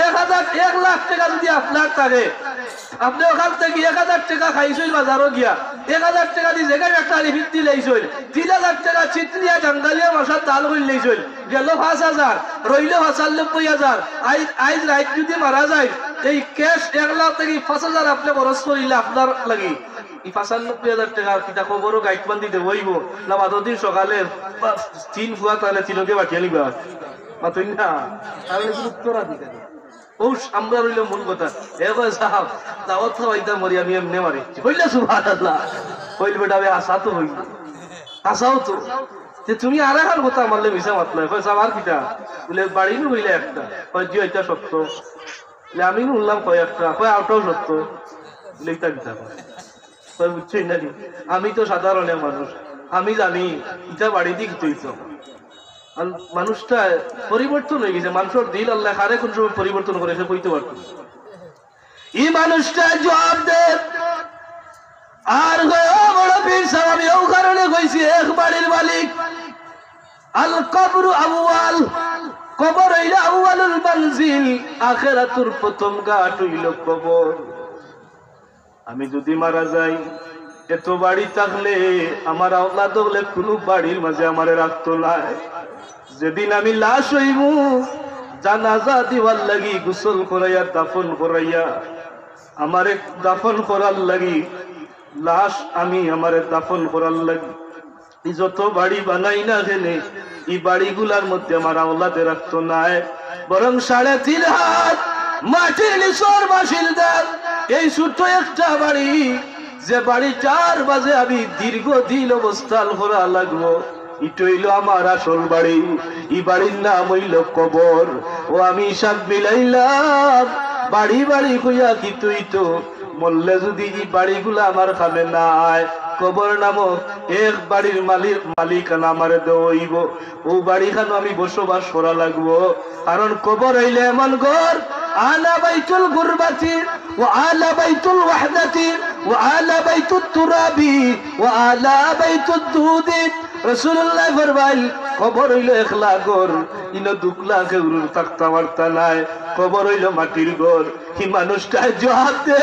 1 লাখ টাকা যদি আপনার থাকে, আপনি ওখান থেকে 1000 টাকা খাইছেন বাজারও গিয়া, 1000 টাকা দিয়ে যেখানে একটা রিফিট লাইছেন, 3000 টাকা চিতলিয়া জাঙ্গালিয়া মশার তাল করে লাইছেন, গেল 5000, রইল 95,000। আইজ রাত যদি মারা যায়, এই ক্যাশ 1 লাখ থেকে 5000 আপনি খরচ করিলে আপনার লাগি এই 95,000 টাকা কিতা খবরও গাইড বান্ধি দেব হইব না? বাদর দিন সকালে 3 ফুয়া তাহলে 3কে বাটিয়া নিবা মাতুই না, তাহলে উত্তরাধিকারী। ও আমরা রইল মূল কথা। এবার সাহাব দাওয়াত খাওয়াইতা মরি আমি এমনি মারি হইলে সুবহানাল্লাহ হইল বেটা আমি আশা তো হইল আশাও তো যে তুমি আর এখন কথা মারলে মিশা মাতলে আমার কিটা বলে বাড়ি নি হইলে একটা কয় জি এটা সত্য, আমি শুনলাম কয় একটা কয় আউটাও সত্য বলে এটা কিতা কয় বুঝছেন নাকি? আমি তো সাধারণের মানুষ, আমি জানি এটা বাড়ি দিয়ে কিছু মানুষটা পরিবর্তন হয়ে গেছে। মানুষের দিল আল্লাহ কারে কোন সময় পরিবর্তন করে সে কইতে পারত। এই মানুষটা জবাব দে আর বড় পীর সাহেব আমি ও কারণে কইছি এক বাড়ির মালিক আল কবরু আউয়াল, কবর হইল আউয়ালুল মানজিল, আখিরাতুর প্রথম ঘাট হইল কবর। আমি যদি মারা যাই, এত বাড়ি থাকলে আমার আওলাদ হলে কোনো বাড়ির মাঝে আমারে রাখতো না। যেদিন আমি লাশ হইব, জানাজা দিবার লাগি গোসল করাইয়া দাফন করাইয়া আমারে দাফন করার লাগি, লাশ আমি আমারে দাফন করার লাগি যত বাড়ি বানাই না জেনে এই বাড়িগুলার মধ্যে আমার আওলাদে রাখতো নাই, বরং 3.5 হাত মাটির নিচর বাসিন্দার এই ছোট্ট একটা বাড়ি, যে বাড়িটার মাঝে আমি দীর্ঘদিন অবস্থান করা লাগবো, এটা হইল আমার আসল বাড়ি। এই বাড়ির নাম হইল কবর। ও আমি সব মিলাইলাম বাড়ি বাড়ি কইয়া কি তুই তো মরলে যদি এই বাড়িগুলা আমার খাবে নাই, কবর নামক এক বাড়ির মালিকানা আমারে দেওয়াইব। ও বাড়িখানো আমি বসবাস করা লাগবো, কারণ কবর হইলে এমন ঘর আলা বাইতুল গুরবাতি ওয়া আলা বাইতুল ওয়াহদাতি ওয়া আলা বাইতুত তুরাবি ওয়া আলা বাইতুদ দুদি। রাসূলুল্লাহ ফরমাইল কবর হইল একলা ঘর, ইনো দুকলা কেউ থাকতে পারতা নাই, কবর হইল মাটির ঘর। কি মানুষটা জবাব দে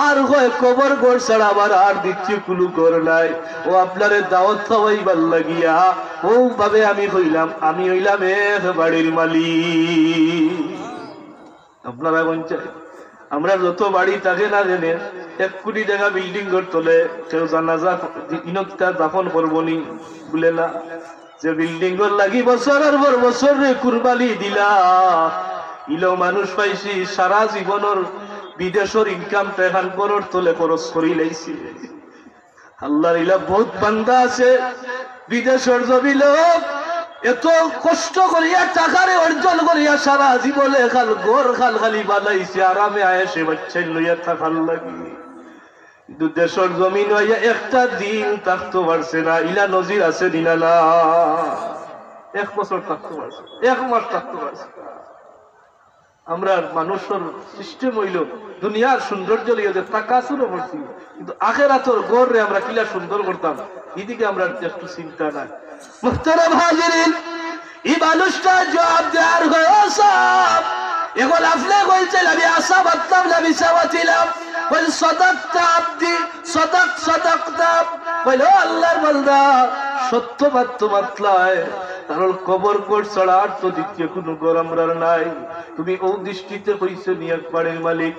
আর হয় কবর ঘর ছাড়া আবার আর দিচ্ছি কোনো ঘর নাই। ও আপনারে দাওয়াত খাওয়াইবার লাগিয়া ও ভাবে আমি হইলাম এক বাড়ির মালিক। আপনারা বলছেন আমরা যত বাড়ি থাকে না জেনে 1 কোটি টাকা বিল্ডিং ঘর তোলে, কেউ জানাজা ইনকটা দাফন করবো নি বলে না, যে বিল্ডিং ঘর লাগি বছরের পর বছর কুরবানি দিলা, ইলো মানুষ পাইছি সারা জীবনের বিদেশের ইনকামটা এখান করোর তোলে খরচ করি লাইছি। আল্লাহর ইলা বহুত বান্দা আছে বিদেশের জমি লোক এত কষ্ট করিয়া টাকারে অর্জন করিয়া সারা জীবনে খাল গোর খাল খালি বানাইছে, আরামে আয়েসে বাচ্চাই লইয়া থাকার লাগি, কিন্তু দেশের জমিন হইয়া একটা দিন থাকতে পারছে না। ইলা নজির আছে দিনা না, 1 বছর থাকতে পারছে, 1 মাস থাকতে পারছে। আমরা মানুষের সিস্টেম হইল দুনিয়ার সৌন্দর্য লিয়ে যে তাকাসুরও করছি, কিন্তু আখেরাতর গড়রে আমরা কিলা সুন্দর করতাম এদিকে আমরা একটু চিন্তা নাই। মুহতারাম হাজিরিন, এই মানুষটা জবাব দেওয়ার হয়ে সব এখন আপনি বলছেন আমি আশা বাঁধতাম না মিশাওয়াছিলাম, বল সদাক্তা আব্দি সদাক্তা বল আল্লাহর বান্দা সত্য মাত্র মাতলায়, কারণ কবর কোট ছাড়া আর তো দ্বিতীয় কোনো ঘর আমরার নাই। তুমি ও দৃষ্টিতে হইছো নিয়াক পাড়ের মালিক,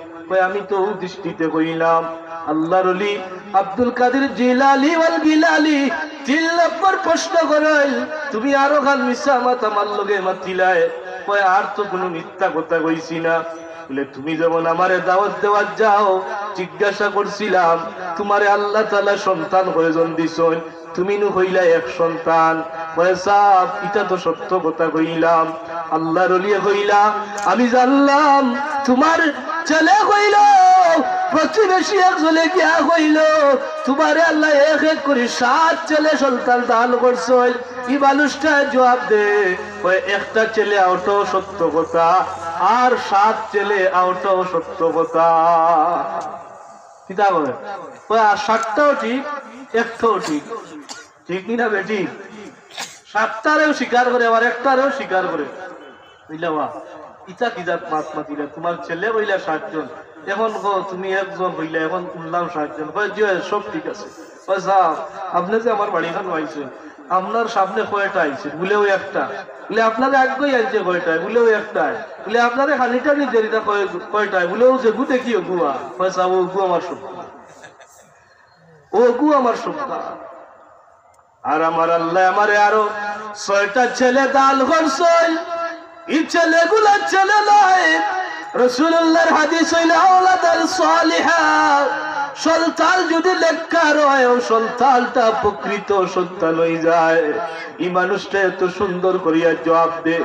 আমি তো ও দৃষ্টিতে হইলাম। আল্লাহর ওলি আব্দুল কাদের জিলানী ওয়াল গিলানী 3 নম্বর প্রশ্ন করাইল, তুমি আরো খান মিশা মাত আমার লগে মাতিলায়, আর তো কোনো মিথ্যা কথা কইছি না। বলে তুমি যেমন আমারে দাওয়াত দেওয়ার যাও, জিজ্ঞাসা করছিলাম তোমারে আল্লাহ তাআলা সন্তান কয়জন দিছেন, তুমি নু হইলা এক সন্তান। সাহেব এটা তো সত্য কথা কইলাম। আল্লাহর ওলি কইলা আমি জানলাম তোমার ছেলে কইল, প্রতিবেশী একজনে গিয়া কইল তোমারে আল্লাহ এক এক করে 7 ছেলে সন্তান দান করছেন। এই মানুষটা জবাব দে একটা ছেলে আউটাও সত্য কথা, আর 7 ছেলে আউটাও সত্য কথা। কিতা বলে 7টাও ঠিক, একটাও ঠিক, ঠিক না বেটি? 7টারেও স্বীকার করে আবার একটারেও স্বীকার করে, বুঝলা? ইটা কি জাত মাত মাতিলা? তোমার ছেলে হইলা 7 জন, এখন তুমি একজন হইলা, এখন উঠলাম 7 জন। সব ঠিক আছে। আপনি যে আমার বাড়ি খান আইছেন, আপনার সামনে কয়টা আইছে? বলেও একটা। বলে আপনারা একই আইছে কয়টায়? বলেও একটায়। বলে আপনারা খানিটা নিজের কয়টায়? বলেও যে গু দেখি গুয়া। পয়সা ও গু আমার সত্তা, ও গু আমার সত্তা। আর আমার আল্লাহ আমারে আরো 6টা ছেলে দান করছেন। এই ছেলেগুলো ছেলে নয়, রাসূলুল্লাহর হাদিস হইল আওলাদাল সালিহা, সন্তান যদি লেখার হয় ও সন্তানটা প্রকৃত সন্তান হয়ে যায়। এই মানুষটা এত সুন্দর করিয়া জবাব দে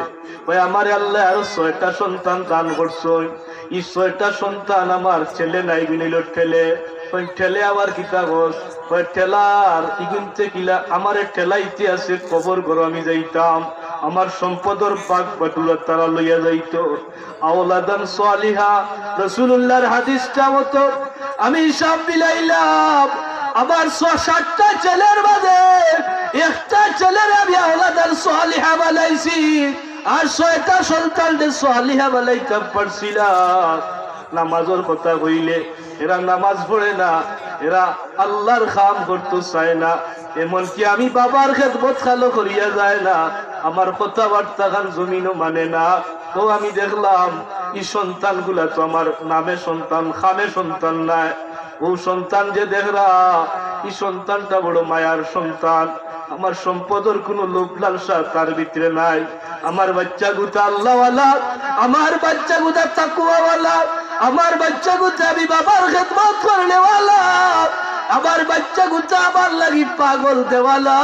ভাই আমারে আল্লাহ আরো 6টা সন্তান দান করছেন। এই 6টা সন্তান আমার ছেলে নাই বিনিল ঠেলে, ওই ঠেলে আবার কিতা গোস ওই ঠেলার ইগুনতে কিলা আমারে ঠেলাইতে আছে কবর ঘর আমি যাইতাম, আমার সম্পদর পাক বাটুলা তারা লইয়া যাইতো। আওলাদান সালিহা, রাসূলুল্লাহর হাদিসটা মতো আমি হিসাব মিলাইলাম, আমার 6-7টা ছেলের মাঝে একটা ছেলের আমি আওলাদান সালিহা বানাইছি, আর 6টা সন্তানদের সালিহা বানাইতে পারছিলাম। নামাজের কথা কইলে এরা নামাজ পড়ে না, এরা আল্লাহর কাম করতে চায় না, এমনকি আমি বাবার খেদমত খালো করিয়া যায় না, আমার কথাবার্তা খান জমিনও মানে না। তো আমি দেখলাম এই সন্তান গুলা তো আমার নামে সন্তান, খামে সন্তান নাই। ও সন্তান যে দেখরা, এই সন্তানটা বড় মায়ার সন্তান। আমার সম্পদের কোন লোভ লালসা তার ভিতরে নাই। আমার বাচ্চা গুতা আল্লাহওয়ালা, আমার বাচ্চা গুতা তাকওয়াওয়ালা, আমার বাচ্চা গুতা আমি বাবার খেদমত করনেওয়ালা, আমার বাচ্চা গুতা আমার লাগি পাগল দেওয়ালা।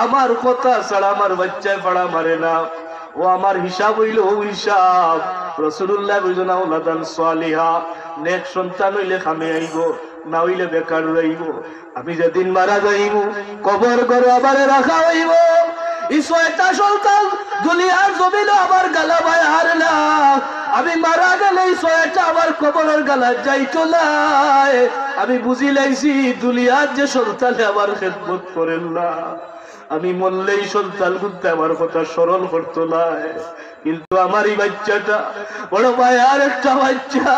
আমার কথা ছাড়া আমার বাচ্চায় পাড়া মারে না। ও আমার হিসাব হইল ও হিসাব। রাসূলুল্লাহ বলেন আওলাদান সালিহা, নেক সন্তান হইলে খামে আইব, না হইলে বেকার রইব। আমি যেদিন মারা যাইব কবর ঘরে আবার রাখা হইব। এই 6টা সন্তান দুনিয়ার জমিনে আবার গালা ভাই আর না, আমি মারা গেলে এই 6টা আবার কবরের গালা যাইতো না। আমি বুঝি লাইছি দুনিয়ার যে সন্তান আমার খেদমত করেন না, আমি মরলেই সন্তান গুনতে আমার কথা স্মরণ করতো না। কিন্তু আমার এই বাচ্চাটা বড় ভাইয়ার একটা বাচ্চা,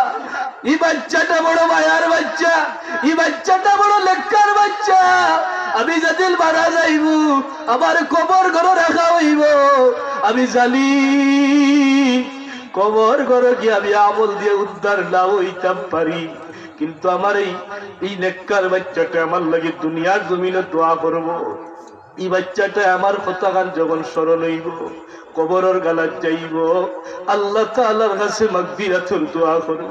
এই বাচ্চাটা বড় ভাইয়ার বাচ্চা, এই বাচ্চাটা বড় লেখার বাচ্চা। আমি যেদিন মারা যাইব আমার কবর ঘর রাখা হইব, আমি জানি কবর ঘর গিয়ে আমি আমল দিয়ে উদ্ধার না হইতাম পারি, কিন্তু আমার এই নেককার বাচ্চাটা আমার লাগে দুনিয়ার জমিনে দোয়া করব। এই বাচ্চাটা আমার কথা গান যখন স্মরণ হইব, কবরের গালাত যাইব, আল্লাহ তাআলার কাছে মাগফিরাতের দোয়া করব।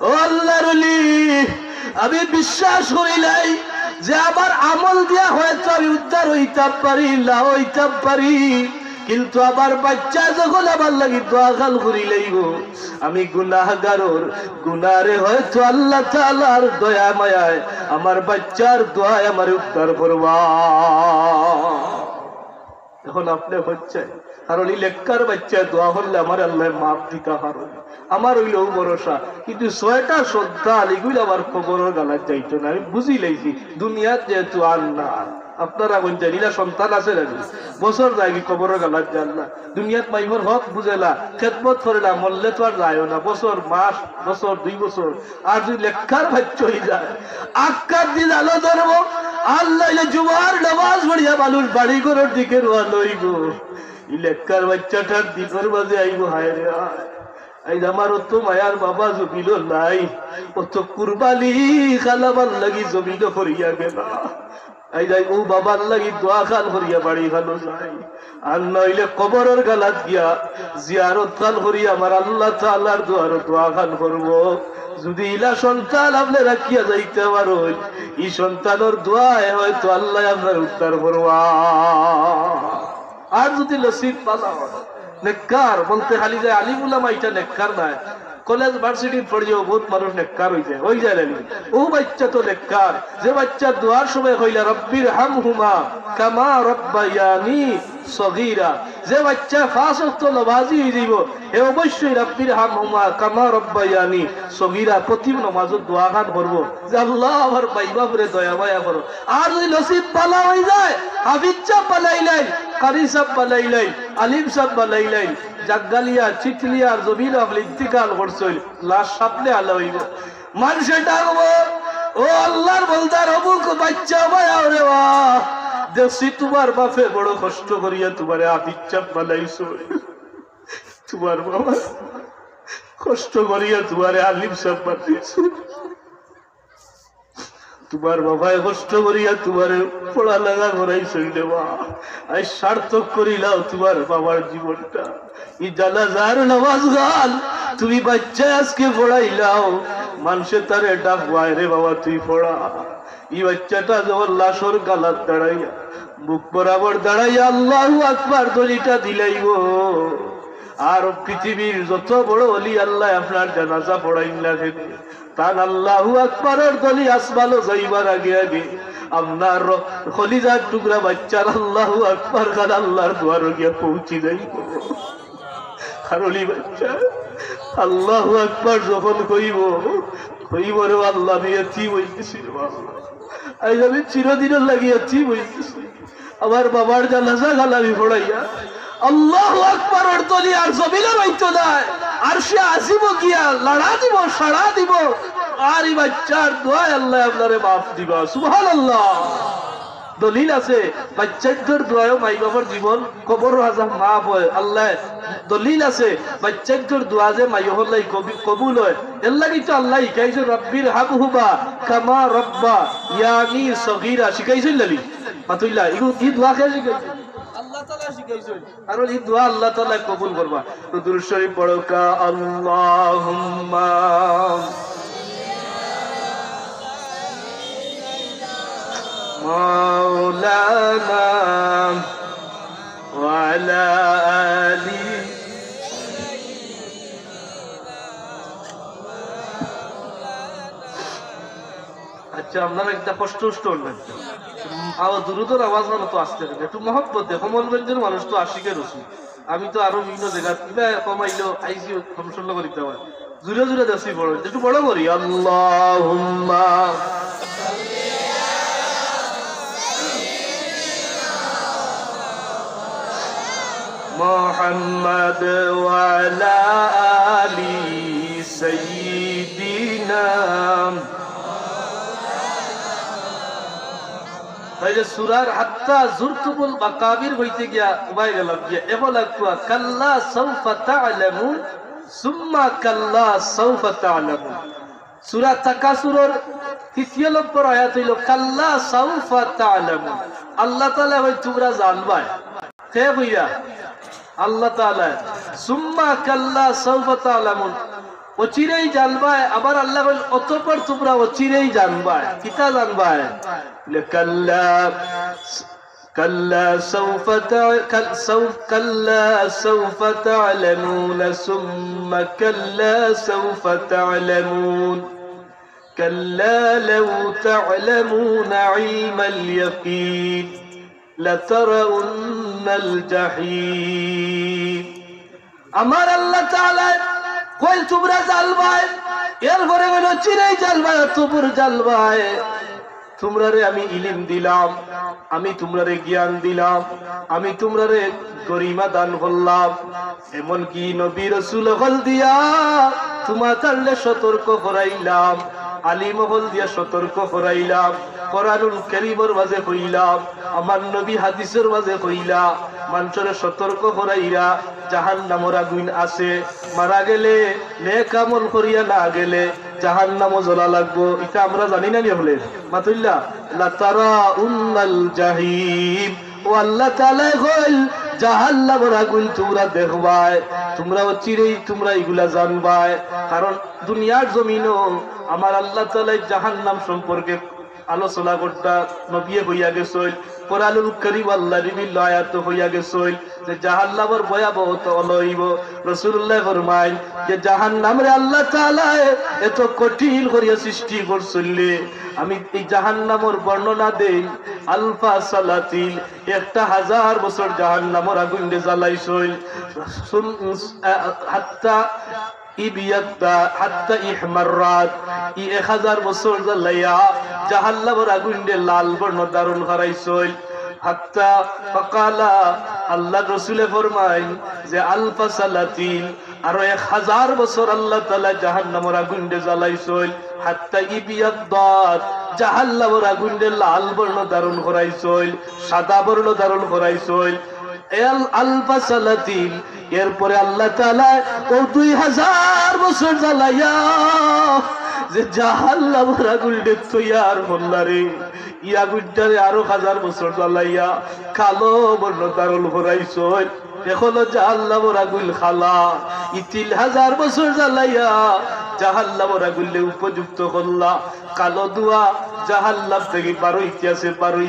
ও আল্লাহর ওলি, আমি বিশ্বাস করি নাই যে আমার আমল দিয়া হয়তো আমি উদ্ধার হইতাম পারি, না হইতাম পারি, কিন্তু আমার বাচ্চা যখন আমার লাগি দোয়া গাল করি লাইব, আমি গুনাহগারর গুনারে হয়তো আল্লাহ তাআলার দয়া মায়ায় আমার বাচ্চার দোয়ায় আমার উদ্ধার করবা। এখন আপনি হচ্ছে কারণ এই লেখার বাচ্চা দোয়া করলে আমার আল্লাহ মাপ দিতে পারো আমার হইলেও ভরসা কিন্তু 6টা সন্তান এগুলো আবার খবরের গালার যাইতো না আমি বুঝি লাইছি দুনিয়ার যেহেতু আর না আপনারা বলছেন ইলা সন্তান আছে নাকি বছর যায় খবরের গালার যান না দুনিয়াত মাইমর হক বুঝেলা খেদমত করে না মরলে তো আর যায় না বছর মাস বছর 2 বছর আর যদি লেখার বাচ্চা হয়ে যায় আক্কার দিন আলো ধরবো আল্লাহ জুমার নামাজ পড়িয়া মানুষ বাড়ি ঘরের দিকে রোয়ানো হইব এই লেখার বাচ্চাটার দিনের মাঝে আইব হায় রে আই আমার অত মায়ার বাবা জমিল নাই অত কুরবানি খালাবার লাগি জমিল করিয়া গেল আই যাই ও বাবার লাগি দোয়া খান করিয়া বাড়ি খানো যাই আর নইলে কবরের গালাত গিয়া জিয়ারত খান করিয়া আমার আল্লাহ তাআলার দোয়া খান করবো যদি ইলা সন্তান আপনি রাখিয়া যাইতে পারো এই সন্তানের দোয়ায় হয়তো আল্লাহ আপনার উত্তর করবা আর যদি নসিব পালা নেককার বলতে খালি যায় আলিম উলামা এটা নেককার নাই কলেজ ভার্সিটি পড়িও বহুত মানুষ নেককার হয়ে যায় আলিম ও বাচ্চা তো নেককার যে বাচ্চা দোয়ার সময় হইলা রব্বির হামহুমা কামা রব্বায়ানি সগীরা যে বাচ্চা 5 ওয়াক্ত নামাজি হয়ে যাইব এ অবশ্যই রব্বির হামহুমা কামা রব্বায়ানি সগীরা প্রতি নামাজত দোয়া গান করব যে আল্লাহ আমার বাইবা পরে দয়া মায়া করো আর যদি নসিব পালা হয়ে যায় হাফিজ সাহেব বানাইলেন কারি সাহেব বানাইলেন আলিম সাহেব বানাইলেন জাগালিয়া চিটলিয়া আর জমিন আপনি ইন্তিকাল করছেন লাশ সামনে আলো হইব মানুষে ডাকবো ও আল্লাহর বলদার অমুক বাচ্চা মায়া রে বাহ দেখছি তোমার বাপে বড় কষ্ট করিয়া তোমার হাফিজ সাহেব বানাইছো তোমার বাবা কষ্ট করিয়া তোমার আলিম সাহেব বানাইছো তোমার বাবায় কষ্ট করিয়া তোমার পড়ালেখা করাইছই দেবা আই সার্থক করিলাও তোমার বাবার জীবনটা ই জানাজার নামাজ গান তুমি বাচ্চা আজকে পড়াইলাও মানুষের তারে ডাক বাইরে বাবা তুই পড়া এই বাচ্চাটা যখন লাশর গালাত দাঁড়াইয়া বুক বরাবর দাঁড়াইয়া আল্লাহু আকবার দলিটা দিলাইব আর পৃথিবীর যত বড় ওলি আল্লাহ আপনার জানাজা পড়াইন লাগে তান আল্লাহু আকবারের দলি আসমানো যাইবার আগে আগে আপনার খলিজার টুকরা বাচ্চার আল্লাহু আকবার গান আল্লাহর দুয়ার গিয়া পৌঁছি যাইব আর ওলি বাচ্চা আল্লাহু আকবার যখন কইব রে আল্লাহ নিয়েছি বলতেছি আজ আমি চিরদিনের লাগিয়েছি বলতেছি আমার বাবার জানাজা গালামি পড়াইয়া আল্লাহু আকবারের দলি আর জমিনে বাইতো নাই আর সে আসিব গিয়া লড়া দিব সাড়া দিব আর এই বাচ্চার দোয়ায় আল্লাহ আপনারে মাফ দিবা সুবহানাল্লাহ দলিল আছে বাচ্চাদের দোয়ায়ও মাই বাবার জীবন কবর হাজার মাফ হয় আল্লাহ দলিল আছে বাচ্চাদের দোয়া যে মাই হল্লাই কবুল হয় এর লাগি তো আল্লাহ শিখাইছে রব্বির হাবহুমা কামা রব্বা ইয়ানি সগীরা শিখাইছে লালি মাতুল্লাহ এই দোয়া কে শিখাইছে আল্লাহ তাআলা শিখাইছেন আর এই দোয়া আল্লাহ তাআলা কবুল করবা তো দুরূদ শরীফ পড়ো কা আল্লাহুম্মা মাওলানা ওয়া আলা আলি আচ্ছা আপনারা একটা কষ্ট করবেন আবার দুরুদের আওয়াজ মানে তো আসতে হবে একটু মহব্বত দেখো মনগঞ্জের মানুষ তো আশিকের রসুল আমি তো আরো বিভিন্ন জায়গা কিবা কমাইলো আইসি ফাংশন করিতে হয় জুড়ে জুড়ে দেখছি বড় একটু বড় করি আল্লাহুম্মা মুহাম্মাদ ওয়া আলা আলি সাইয়্যিদিনা তাইলে সূরার হাত্তা যুরতুবুল মাকাবির হইতে গিয়া উবাই গেলাম যে এবলা কুয়া কাল্লা সাউফা তা'লামুন সুম্মা কাল্লা সাউফা তা'লামুন সূরা তাকাসুরের 3 নম্বর আয়াত হইল কাল্লা সাউফা তা'লামুন আল্লাহ তাআলা হয় তোমরা জানবা কে হইয়া আল্লাহ তাআলা সুম্মা কাল্লা সাউফা তা'লামুন অচিরেই জানবা আবার আল্লাহ বল অতঃপর তোমরা অচিরেই জানবা কিতা জানবা কাল্লা كلا سوف تعلمون ثم كلا سوف تعلمون كلا لو تعلمون علم اليقين লাতারাউন্নাল জাহিম। আমার আল্লাহ তাআলা কইল তোমরা জ্বালবাই, এরপরে বলো চিরাই জ্বালবাই, তোমর জ্বালবাই। তোমরারে আমি ইলম দিলাম, আমি তোমরারে জ্ঞান দিলাম, আমি তোমরারে গরিমা দান করলাম, এমনকি নবী রাসূল হল দিয়া তোমাদেরকে সতর্ক করাইলাম, আলিম হল দিয়া সতর্ক করাইলাম, কোরআনুল কারীমের মাঝে কইলাম, আমার নবী হাদিসের মাঝে কইলা, মানুষের সতর্ক করাইরা জাহান্নামের আগুন আছে, মারা গেলে নেক আমল করিয়া না গেলে জাহান্নামও জ্বলা লাগবো। এটা আমরা জানি না নি হলে মাতুল্লা লাতারাউন্নাল জাহিম। ও আল্লাহ তাআলা কইল জাহান্নামের আগুন তোমরা দেখবাই, তোমরা চিরেই তোমরা এগুলা জানবাই। কারণ দুনিয়ার জমিনও আমার আল্লাহ তাআলা জাহান্নাম সম্পর্কে আলোচনা করতা নবী হইয়া গেছল, কোরআনুল কারীম আল্লাহর বিভিন্ন আয়াত হইয়া গেছল যে জাহান্নামের ভয়াবহতা অলইব। রাসূলুল্লাহ ফরমায় যে জাহান্নামরে আল্লাহ তাআলা এত কঠিন করিয়া সৃষ্টি করছলে, আমি এই জাহান্নামের বর্ণনা দেই। আলফা সালাতিল 1000 বছর জাহান্নামের আগুনে জ্বালাইছল, হাত্তা হাত্তা ইহমাররাত, 1000 বছর জ্বালাইয়া জাহান্নামের আগুনে লাল বর্ণ ধারণ করাইছল। হাত্তা ফাকালা আল্লাহ রাসূলে ফরমায় যে আলফা সালাতিন, আরো 1000 বছর আল্লাহ তাআলা জাহান্নামের আগুনে জ্বালাইছল। হাত্তা ইবিয়াদ্দাত, জাহান্নামের আগুনে লাল বর্ণ ধারণ করাইছল, সাদা বর্ণ ধারণ করাইছল। আলফা সালাতিন, এরপরে আল্লাহ তাআলা ও 2000 বছর জ্বালাইয়া যে জাহান্নামের আগুনে তৈয়ার করলারে, ই আগুনটারে আরো 1000 বছর জ্বালাইয়া কালো বর্ণ ধারণ করাইছল। এখনো জাহান্নামের আগুন খালা, ই 3000 বছর জ্বালাইয়া জাহান্নামের আগুনে উপযুক্ত করলা। কালো দুয়া জাহান্নাম থেকে বারো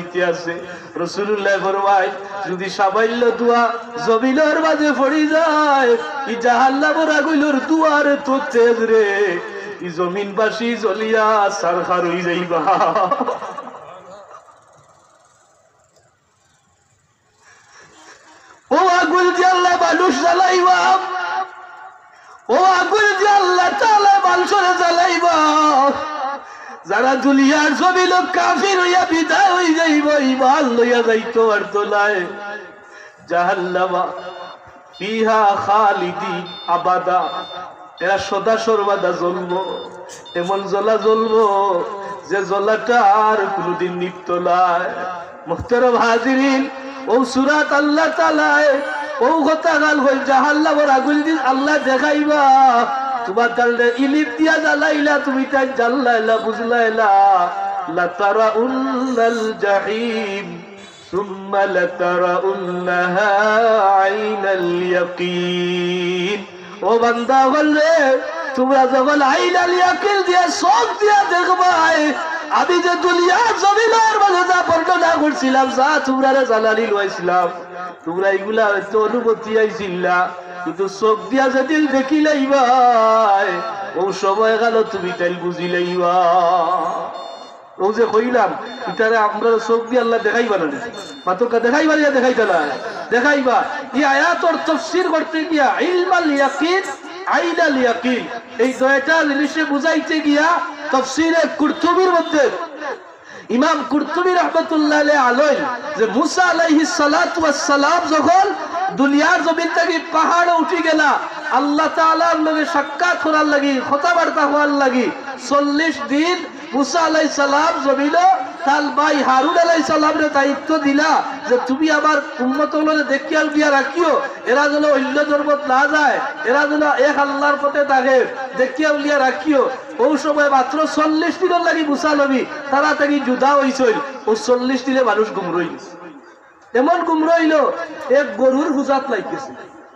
ইতিহাসে রাসূলুল্লাহ ফরমায় যদি সামান্য দুয়া জমিনের মাঝে পড়ে যায়, ই জাহান্নামের আগুনের দুয়ারে তো তেজ রে, ই জমিনবাসী জ্বলিয়া ছারখার হই যাইবা। ও আগুন দিয়ে আল্লাহ মানুষ জ্বালাইবা, ও আগুন দিয়ে আল্লাহ তাআলা মানুষরে জ্বালাইবা। যারা দুনিয়ার জমিন কাফির হইয়া বিদায় হই যাইব, ঈমান লইয়া যাইতো আর তোলায় জাহান্নামা ফিহা খালিদিন আবাদা, এরা সদা সর্বদা জ্বলবো। এমন জ্বলা জ্বলবো যে জ্বলাটা আর কোনদিন নিত্য নয়। মুহতারাম হাজিরিন, ও সূরাত আল্লাহ তাআলা ও কথা গাল হই জাহান্নামের আগুন দিন আল্লাহ দেখাইবা। তোমার তাহলে ইলিপ দিয়া জ্বালাইলা, তুমি তাই জ্বালাইলা বুঝলাইলা। লাতারাউন্নাল জাহিম সুম্মা লাতারাউন্নাহা আইনাল ইয়াকিন। ও বান্দা বললে তোমরা যখন আইনাল ইয়াকিন দিয়া চোখ দিয়া দেখবাই, আমি যে দুনিয়ার জমিনের মাঝে যা বর্ণনা করছিলাম, যা তোমরা জ্বালানি লইছিলাম, তোমরা এগুলা হয়তো অনুমতি আইছিলা, কিন্তু চোখ দিয়া যেদিন দেখিলাই ভাই ও সময় গেল তুমি তাই বুঝিলাইবা। ও যে কইলাম ইটারে আমরা চোখ দিয়ে আল্লাহ দেখাইবা না, মাত্র দেখাইবা না, দেখাইতা না দেখাইবা। এই আয়াতর তাফসীর করতে গিয়া ইলমাল ইয়াকিন আইনাল ইয়াকিন, এই দুইটা জিনিসে বুঝাইতে গিয়া তাফসীরে কুরতুবীর মধ্যে ইমাম কুরতুবী রাহমাতুল্লাহ আলাইহি যে মুসা আলাইহিস সালাতু ওয়াস সালাম যখন দুনিয়ার জমিন থেকে পাহাড়ে উঠে গেলা, আল্লাহ তাআলার লগে সাক্ষাৎ করার লাগি, কথাবার্তা হওয়ার লাগি 40 দিন মুসা আলাইহিস সালাম জমিনে তার ভাই হারুন আলাইহিস সালামের দায়িত্ব দিলা যে তুমি আমার উম্মতগুলোরে দেখিয়াল দিয়া রাখিও, এরা যেন অন্য ধর্মত না যায়, এরা যেন এক আল্লাহর পথে থাকে, দেখিয়াল দিয়া রাখিও। ওই সময় মাত্র 40 দিনের লাগি মুসা নবী তাড়াতাড়ি যুদ্ধা হইছিল। ও 40 দিনে মানুষ গুমরা হয়ে গেছে। এমন গুমরা হইল এক গরুর পূজাত লাগতেছে।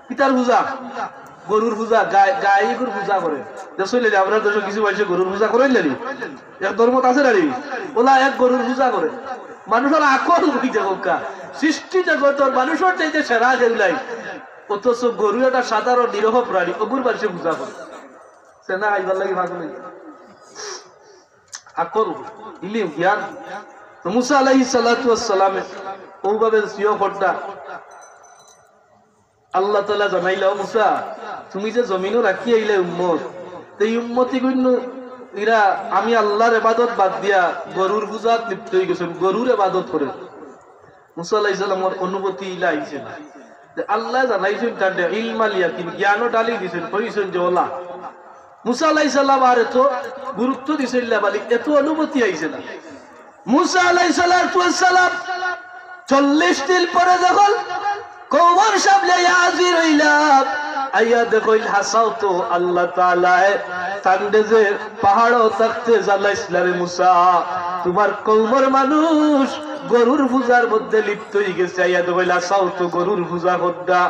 পিতার পূজা, গরুর পূজা, গায়ের পূজা করে দেখলে আমরা দেশে কিছু মানুষ গরুর পূজা করেন নানি, এক ধর্মত আছে নানি, ওলা এক গরুর পূজা করে। মানুষের আকল কা সৃষ্টি জগতের মানুষের চাইতে সেরা সেগুলাই, অথচ গরু একটা সাধারণ নিরহ প্রাণী, অগুর মানুষের পূজা করে সেনা আইবার লাগে ভাগ নেই। আকল ইলিম জ্ঞান তো মুসা আলাইহিস সালাতু ওয়াস সালাম ওভাবে সিও করতা আল্লাহ তাআলা জানাইলা মুসা তুমি যে জমিনও রাখি আইলে উম্মত এই উম্মতি গুণ এরা আমি আল্লাহর ইবাদত বাদ দিয়া গরুর পূজাত লিপ্ত হয়ে গেছেন গরুর ইবাদত করে মুসা আলাইহিস সালামের অনুমতি ইলা আইছে না যে আল্লাহ জানাইছেন তাদের ইলমাল ইয়াকিন জ্ঞানও ডালি দিবেন কইছেন যে ওলা মুসা আলাইহিস সালাম আর তো গুরুত্ব দিছেন না বলি এত অনুমতি আইছে না মুসা আলাইহিস সালাম 40 দিন পরে যখন কওমের সামনে হাজির হইলাম আইয়া দেখইল হাসাও তো আল্লাহ তাআলা তান্ডে যে পাহাড়ও থাকতে জানাইছিল রে মুসা তোমার কওমের মানুষ গরুর পূজার মধ্যে লিপ্ত হয়ে গেছে আইয়া দেখইল হাসাও তো গরুর পূজা করদা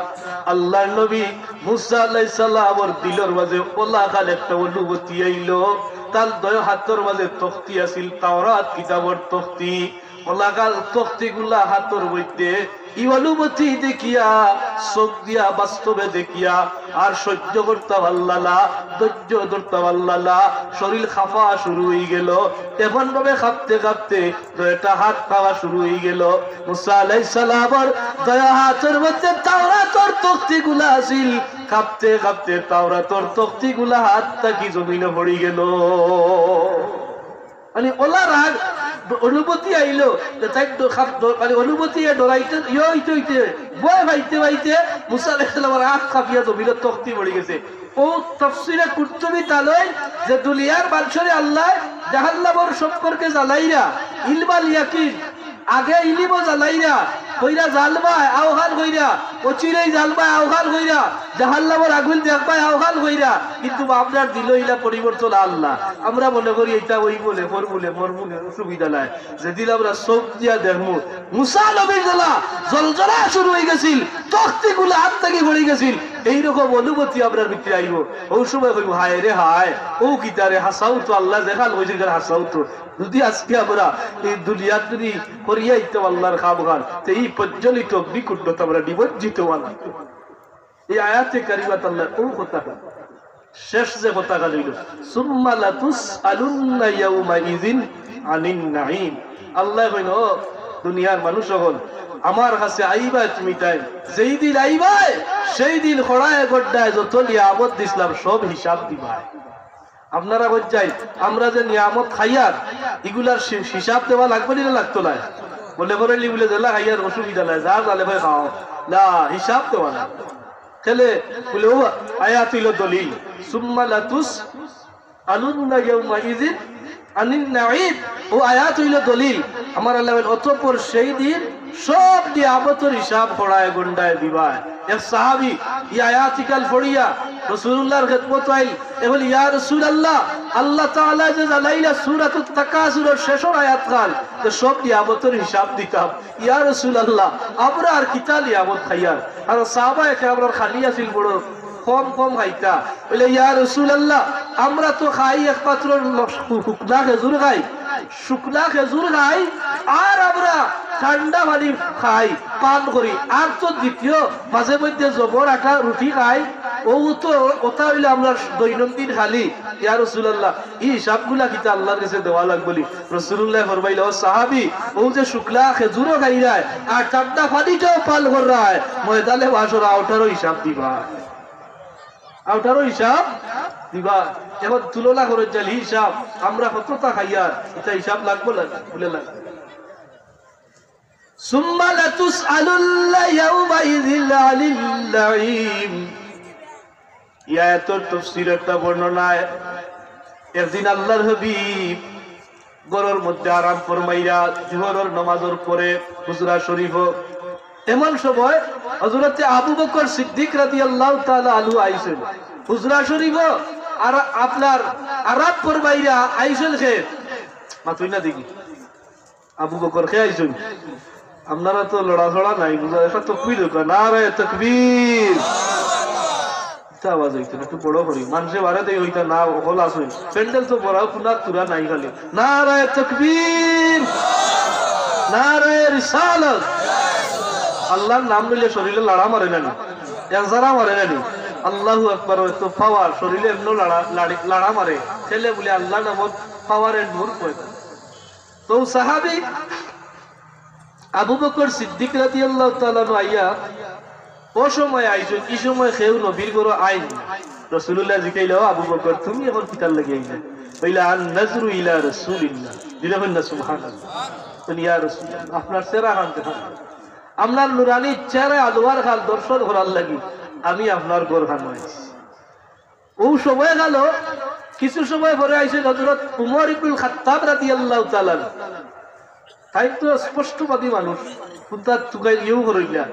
আল্লাহর নবী মুসা আলাইহিস সালামের দিলের মাঝে ওলা খাল একটা অনুভূতি আইলো তার দুই হাতের মাঝে তখতি আছিল তাওরাত কিতাবের তখতি ওলাকাল তখতি গুলা হাতের মধ্যে ই অনুভূতি দেখিয়া চোখ দিয়া বাস্তবে দেখিয়া আর সহ্য করতে পারলালা ধৈর্য ধরতে পারলালা শরীর খাফা শুরু হয়ে গেল এমন ভাবে কাঁপতে কাঁপতে দুইটা হাত খাওয়া শুরু হয়ে গেল মুসা আলাইহিস সালামের দুই হাতের মধ্যে তাওরাতের তখতি গুলা আছিল কাঁপতে কাঁপতে তাওরাতের তখতি গুলা হাত থাকি জমিনে পড়ে গেল মানে ওলা রাগ অনুভূতি আইলো মানে অনুভূতি ডরাইতে হইতে বয় ভাইতে ভাইতে মুসা আলাইহিস সালামের আখ কাঁপিয়া জমিনে তখতি পড়ে গেছে ও তাফসীরে কুরতুবী তালয় যে দুনিয়ার মানুষের আল্লাহ জাহান্নামের সম্পর্কে জানাইরা ইলমাল ইয়াকিন আগে ইলিমো জানাইরা কইরা জালবা আওহাল কইরা অচিরেই জালবা আওহাল কইরা জাহান্নামের আগুন দেখবা আওহাল কইরা কিন্তু আপনার দিল ইলা পরিবর্তন আল্লাহ আমরা মনে করি এটা ওই বলে মোর বলে অসুবিধা নাই যেদিন আমরা চোখ দিয়া দেখবো মুসা নবীর জ্বালা জলজলা শুরু হয়ে গেছিল তখতিগুলো হাত থেকে পড়ে গেছিল এইরকম অনুভূতি আপনার ভিতরে আইব ওই সময় কইব হায় রে হায় ও কিতারে হাসাও তো আল্লাহ দেখাল হয়েছে হাসাও তো যদি আজকে আমরা এই দুনিয়ার যদি করিয়া ইতে আল্লাহর খাবগান তো এই প্রজ্বলিত বিকুটটা আমরা নিবজ্জিত হওয়া এই আয়াতে কারিমাত আল্লাহ ও কথা শেষ যে কথা হইল সুম্মা লাতুসআলুন্না ইয়াউমাইযিন আনিন নাঈম আল্লাহ কইন ও দুনিয়ার মানুষ হল আমার কাছে আইবা তুমি তাই যেই দিন আইবা সেই দিন খড়ায় গড্ডায় যত নিয়ামত দিছিলাম সব হিসাব দিবা আপনারা বলছেন আমরা যে নিয়ামত খাইয়ার এগুলার হিসাব দেওয়া লাগবে না লাগতো না বলে করে বলে দিলা খাইয়ার অসুবিধা নাই যা জালে ভাই খাও না হিসাব দেওয়া না খেলে বলে ও আয়াতিল দলিল সুম্মা লাতুসআলুন্না ইয়াউমাইযিন আনিন নাঈম ও আয়াত হইল দলিল আমার আল্লাহ অতঃপর সেই দিন সব নিয়ামতের হিসাব পড়ায় গন্ডায় দিবা এক সাহাবী এই আয়াতিকাল পড়িয়া রাসূলুল্লাহর খিদমত আইল এবং ইয়া রাসূলুল্লাহ আল্লাহ তাআলা যে জানাইলা সূরাতুত তাকাসুরের শেষের আয়াত কাল যে সব নিয়ামতের হিসাব দিতাম ইয়া রাসূলুল্লাহ আমরা আর কিতা নিয়ামত খাইয়ার আর সাহাবায়ে কেরামর খালি আছিল বড় কম কম খাইতা বলে ইয়া রাসূলুল্লাহ আমরা তো খাই একমাত্র শুকনা খেজুর খাই শুকনা খেজুর খাই আর আমরা ঠান্ডা পানি খাই পান করি আর তো দ্বিতীয় মাঝে মধ্যে জবর আটা রুটি খাই ও তো ওটা হইলে আমরা দৈনন্দিন খালি ইয়া রাসূলুল্লাহ এই হিসাবগুলা কিতা আল্লাহর কাছে দেওয়া লাগবলি রাসূলুল্লাহ ফরমাইলো সাহাবী ও যে শুকনা খেজুরও খাই রায় আর ঠান্ডা পানিটাও পান কর রায় ময়দানে বাসরা ওটারও হিসাব দিবা আউটারও হিসাব দিবা এখন তুলনা করে যাই হিসাব আমরা কতটা খাইয়া এটা হিসাব লাগবো না বলে লাগবে সুম্মা লাতুসআলুন্না ইয়াউমাইযিন আনিন নাঈম আয়াতের তাফসীর একটা বর্ণনায় একদিন আল্লাহর হাবিব গরুর মধ্যে আরাম ফরমাইয়া জোহরের নামাজের পরে হুজরা শরীফ এমন সময় হযরত আবু বকর সিদ্দিক রাদিয়াল্লাহু তাআলা আনহু আইছেন হুজরা শরীফ আর আপনার আরাম ফরমাইয়া আইছেন কে মাতুই না দেখি আবু বকর কে আইছেন আপনারা তো লড়াছড়া নাই বুঝা একটা তাকবীর কর নারে তাকবীর তা আওয়াজ হইতো একটু বড় করি মানুষে বারে দেই হইতা না হল আসুন প্যান্ডেল তো বড় পুনা তুরা নাই খালি নারে তাকবীর নারে রিসালাত আল্লাহর নাম নিলে শরীরে লাড়া মারে না একজারা মারে না আল্লাহু আকবার তো পাওয়ার শরীরে এমন লাড়া মারে ছেলে বলে আল্লাহ নামত পাওয়ারের নূর পয়দা তো সাহাবী আবু বকর সিদ্দিক রাদিয়াল্লাহু তাআলা আইয়া ও সময় আইছো কি সময় খেউ নবীর গরো আইন রাসূলুল্লাহ জিকাইলো আবু বকর তুমি এখন কিতার লাগি আইলা কইলা আন নাজরু ইলা রাসূলিল্লাহ দিলাম না সুবহানাল্লাহ তো ইয়া রাসূলুল্লাহ আপনার চেহারা কানতে আপনার নুরানি চেহারা আলোয়ার খাল দর্শন করার লাগি আমি আপনার ঘর খান আইছি ও সময় গেল কিছু সময় পরে আইছে হযরত উমর ইবনুল খাত্তাব রাদিয়াল্লাহু তাআলা তাই তো স্পষ্টবাদী মানুষ কুত্তা তুকাই ইউ করিলা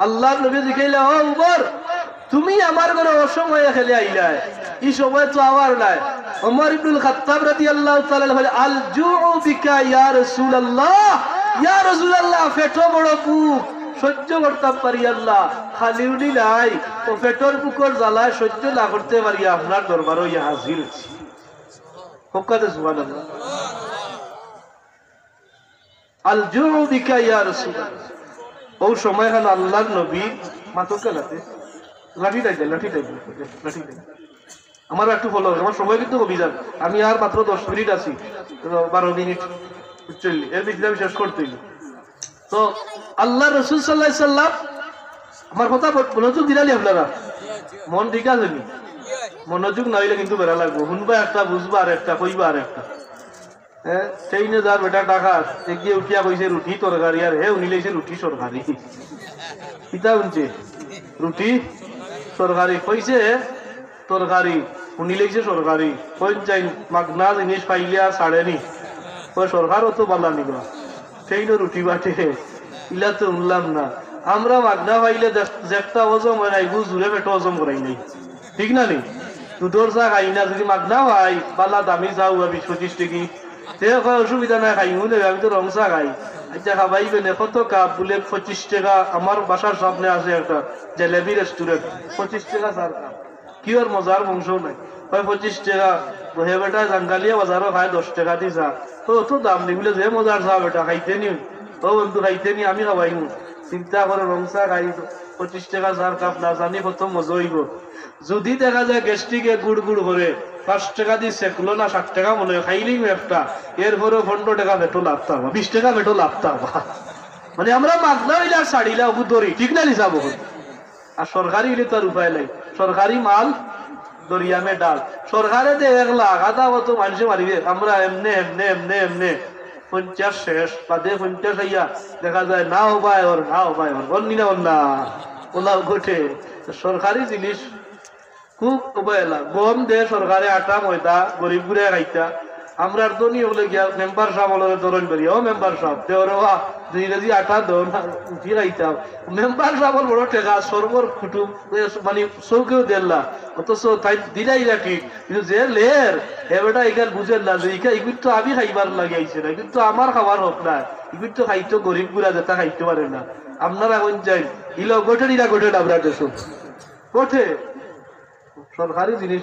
আল্লাহর নবী জিকাইলা ও উমর তুমি আমার ঘরে অসময়ে খেলে আইলা এই সময় তো আওয়ার নাই উমর ইবনুল খাত্তাব রাদিয়াল্লাহু তাআলা বলে আল জুউ বিকা ইয়া রাসূলুল্লাহ ফেটো বড় বুক সহ্য করতাম পারি আল্লাহ খালি উনি নাই ও ফেটোর বুকর জ্বালায় সহ্য না করতে পারি আপনার দরবারও ইয়া হাজির হচ্ছি হকাতে সুবহানাল্লাহ আল জুউ বিকা ইয়া রাসূলুল্লাহ ও সময় খান আল্লাহর নবী মাথা লাতে লাঠি টাইতে আমার একটু ফলো আমার সময় কিন্তু কমে যান আমি আর মাত্র 10 মিনিট আছি 12 মিনিট চললি এর ভিতরে আমি শেষ করতেই তো আল্লাহ রাসূল সাল্লাল্লাহু আলাইহি সাল্লাম আমার কথা মনোযোগ দিলালি আপনারা মন ঠিক আছে নি মনোযোগ না হইলে কিন্তু বেড়া লাগবে শুনবা একটা বুঝবা আর একটা কইবা আর একটা হ্যাঁ সেই নে যার বেটা টাকা এগিয়ে উঠিয়া কইছে রুটি তরকারি আর হে উনি লইছে রুটি সরকারি কিতা শুনছে রুটি সরকারি কইছে তরকারি উনি লইছে সরকারি কই যাই মাগনা জিনিস পাইলে আর ছাড়েনি ওই সরকারও তো বালা নিবা সেই রুটি বাটে ইলা তো উনলাম না আমরা মাগনা পাইলে দেখতা হজম হয় নাই জুড়ে পেটো হজম করাই নাই ঠিক না নি দুধর চা খাই না যদি মাগনা ভাই বালা দামি চাও 20-25 টাকি সে অসুবিধা নাই খাই আমি তো রং চা খাই আচ্ছা খাবাই বেনে কত কাপ বলে 25 টাকা আমার বাসার সামনে আছে একটা জেলেবি রেস্টুরেন্ট 25 টাকা 4 কাপ কি ওর মজার বংশ নাই 25 টাকা হে বেটা জাঙ্গালিয়া বাজারও খায় 10 টাকা দি চা তো দাম নেই বলে যে মজার চা বেটা খাইতে নি ও বন্ধু খাইতে নি আমি খাবাই চিন্তা করে রং চা খাই 25 টাকা 4 কাপ না জানি কত মজা হইব যদি দেখা যায় গ্যাস্ট্রিকে গুড় করে 5 টাকা দিয়ে সেকলো না 60 টাকা মনে হয় খাইলেই একটা এরপরে 15 টাকা বেটো লাভতা হবা 20 টাকা বেটো লাভতা হবা মানে আমরা মাগনা হইলে আর শাড়িলা ওপর ধরি ঠিক না লিসাব আর সরকারি হইলে তো আর উপায় নাই সরকারি মাল দরিয়া মে ডাল সরকারে দে 1 লাখ আধা মতো মানুষে মারিবে আমরা এমনে 50 শেষ বাদে 50 হইয়া দেখা যায় না উপায় ওর বন্নি না না ওলা ঘটে সরকারি জিনিস খুব অবহেলা গম দে সরকারে আটা ময়দা গরিব গুড়ে খাইতা আমরা ধনী হলে গিয়া মেম্বার সাহেব হলে ধরন করি ও মেম্বার সাহেব দেওয়ার 2 কেজি আটা দন উঠি খাইতাম মেম্বার সাহেব বড় টেকা সর্বর কুটুম মানে চৌকেও দেলা অথচ তাই দিলাই রাখি কিন্তু যে লের এবারটা এখান বুঝেন না যে এগুলো তো আমি খাইবার লাগে আইছে না কিন্তু আমার খাবার হোক না এগুলো তো খাইতো গরিব গুড়া যেটা খাইতে পারে না আপনারা কোন যাই ইলো গোটে আমরা দেশো গোটে সরকারি জিনিস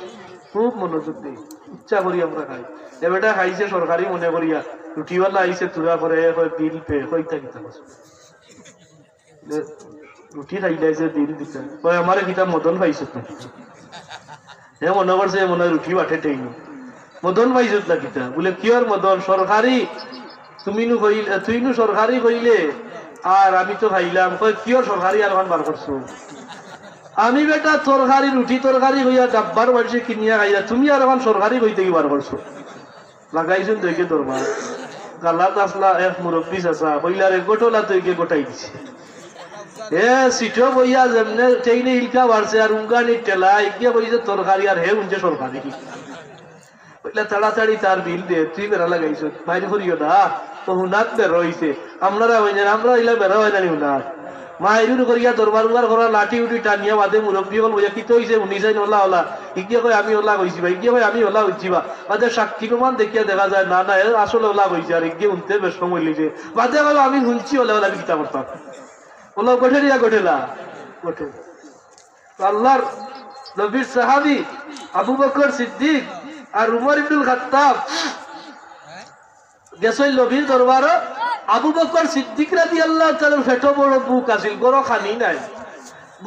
খুব মনোযোগ দিই ইচ্ছা করি আমরা খাই এবারটা খাইছে সরকারি মনে করিয়া রুটিওয়ালা আইসে তুলা করে বিল পে হইতা কিতা রুটি খাইলে বিল দিতে আমার কিতা মদন পাইছো না হে মনে করছে মনে হয় রুটি বাটে টেইন মদন পাইছো না কিতা বলে কিয়র মদন সরকারি তুই নু সরকারি কইলে আর আমি তো খাইলাম কিয়র সরকারি আর বার করছো আমি বেটা তরকারি রুটি তরকারি হইয়া ডাব্বার বাড়ছে কিনিয়া খাইয়া তুমি আর এখন সরকারি হইতে কি বার করছো লাগাইছেন তৈকে দরবার গালাত আসলা এক মুরব্বী চাচা হইলারে গোটলা তৈকে গোটাই দিছে সিটো বইয়া যেমনে ট্রেনে ইলকা বাড়ছে আর উঙ্গানি টেলা এগিয়ে বইছে তরকারি আর হে উনছে সরকারি বইলা তাড়াতাড়ি তার বিল দে তুই বেড়া লাগাইছ বাইরে করিও না তো হুনাত বের হইছে আপনারা হইলেন আমরা ইলা বের হয় জানি হুনাত মায়ের করিয়া দরবার করা লাঠি উঠি টানিয়া বাদে মুরব্বী হল বইয়া কি হইছে উনি যাই ওলা ইকিয়া কই আমি ওলা কইছি ভাই ইকিয়া কই আমি ওলা হইছি বা বাদে সাক্ষী প্রমাণ দেখিয়া দেখা যায় না আসলে ওলা কইছি আর ইকিয়া উনতে বেশ সময় লিছে বাদে কই আমি শুনছি ওলা আমি কিতা করতাম ওলা গোঠেলা আল্লাহর নবীর সাহাবী আবু বকর সিদ্দিক আর উমর ইবনুল খাত্তাব গেছই নবীর দরবার আবু বকর সিদ্দিক রাদিয়াল্লাহু তাআলা ফেটো বড় বুক আছিল গরো খানি নাই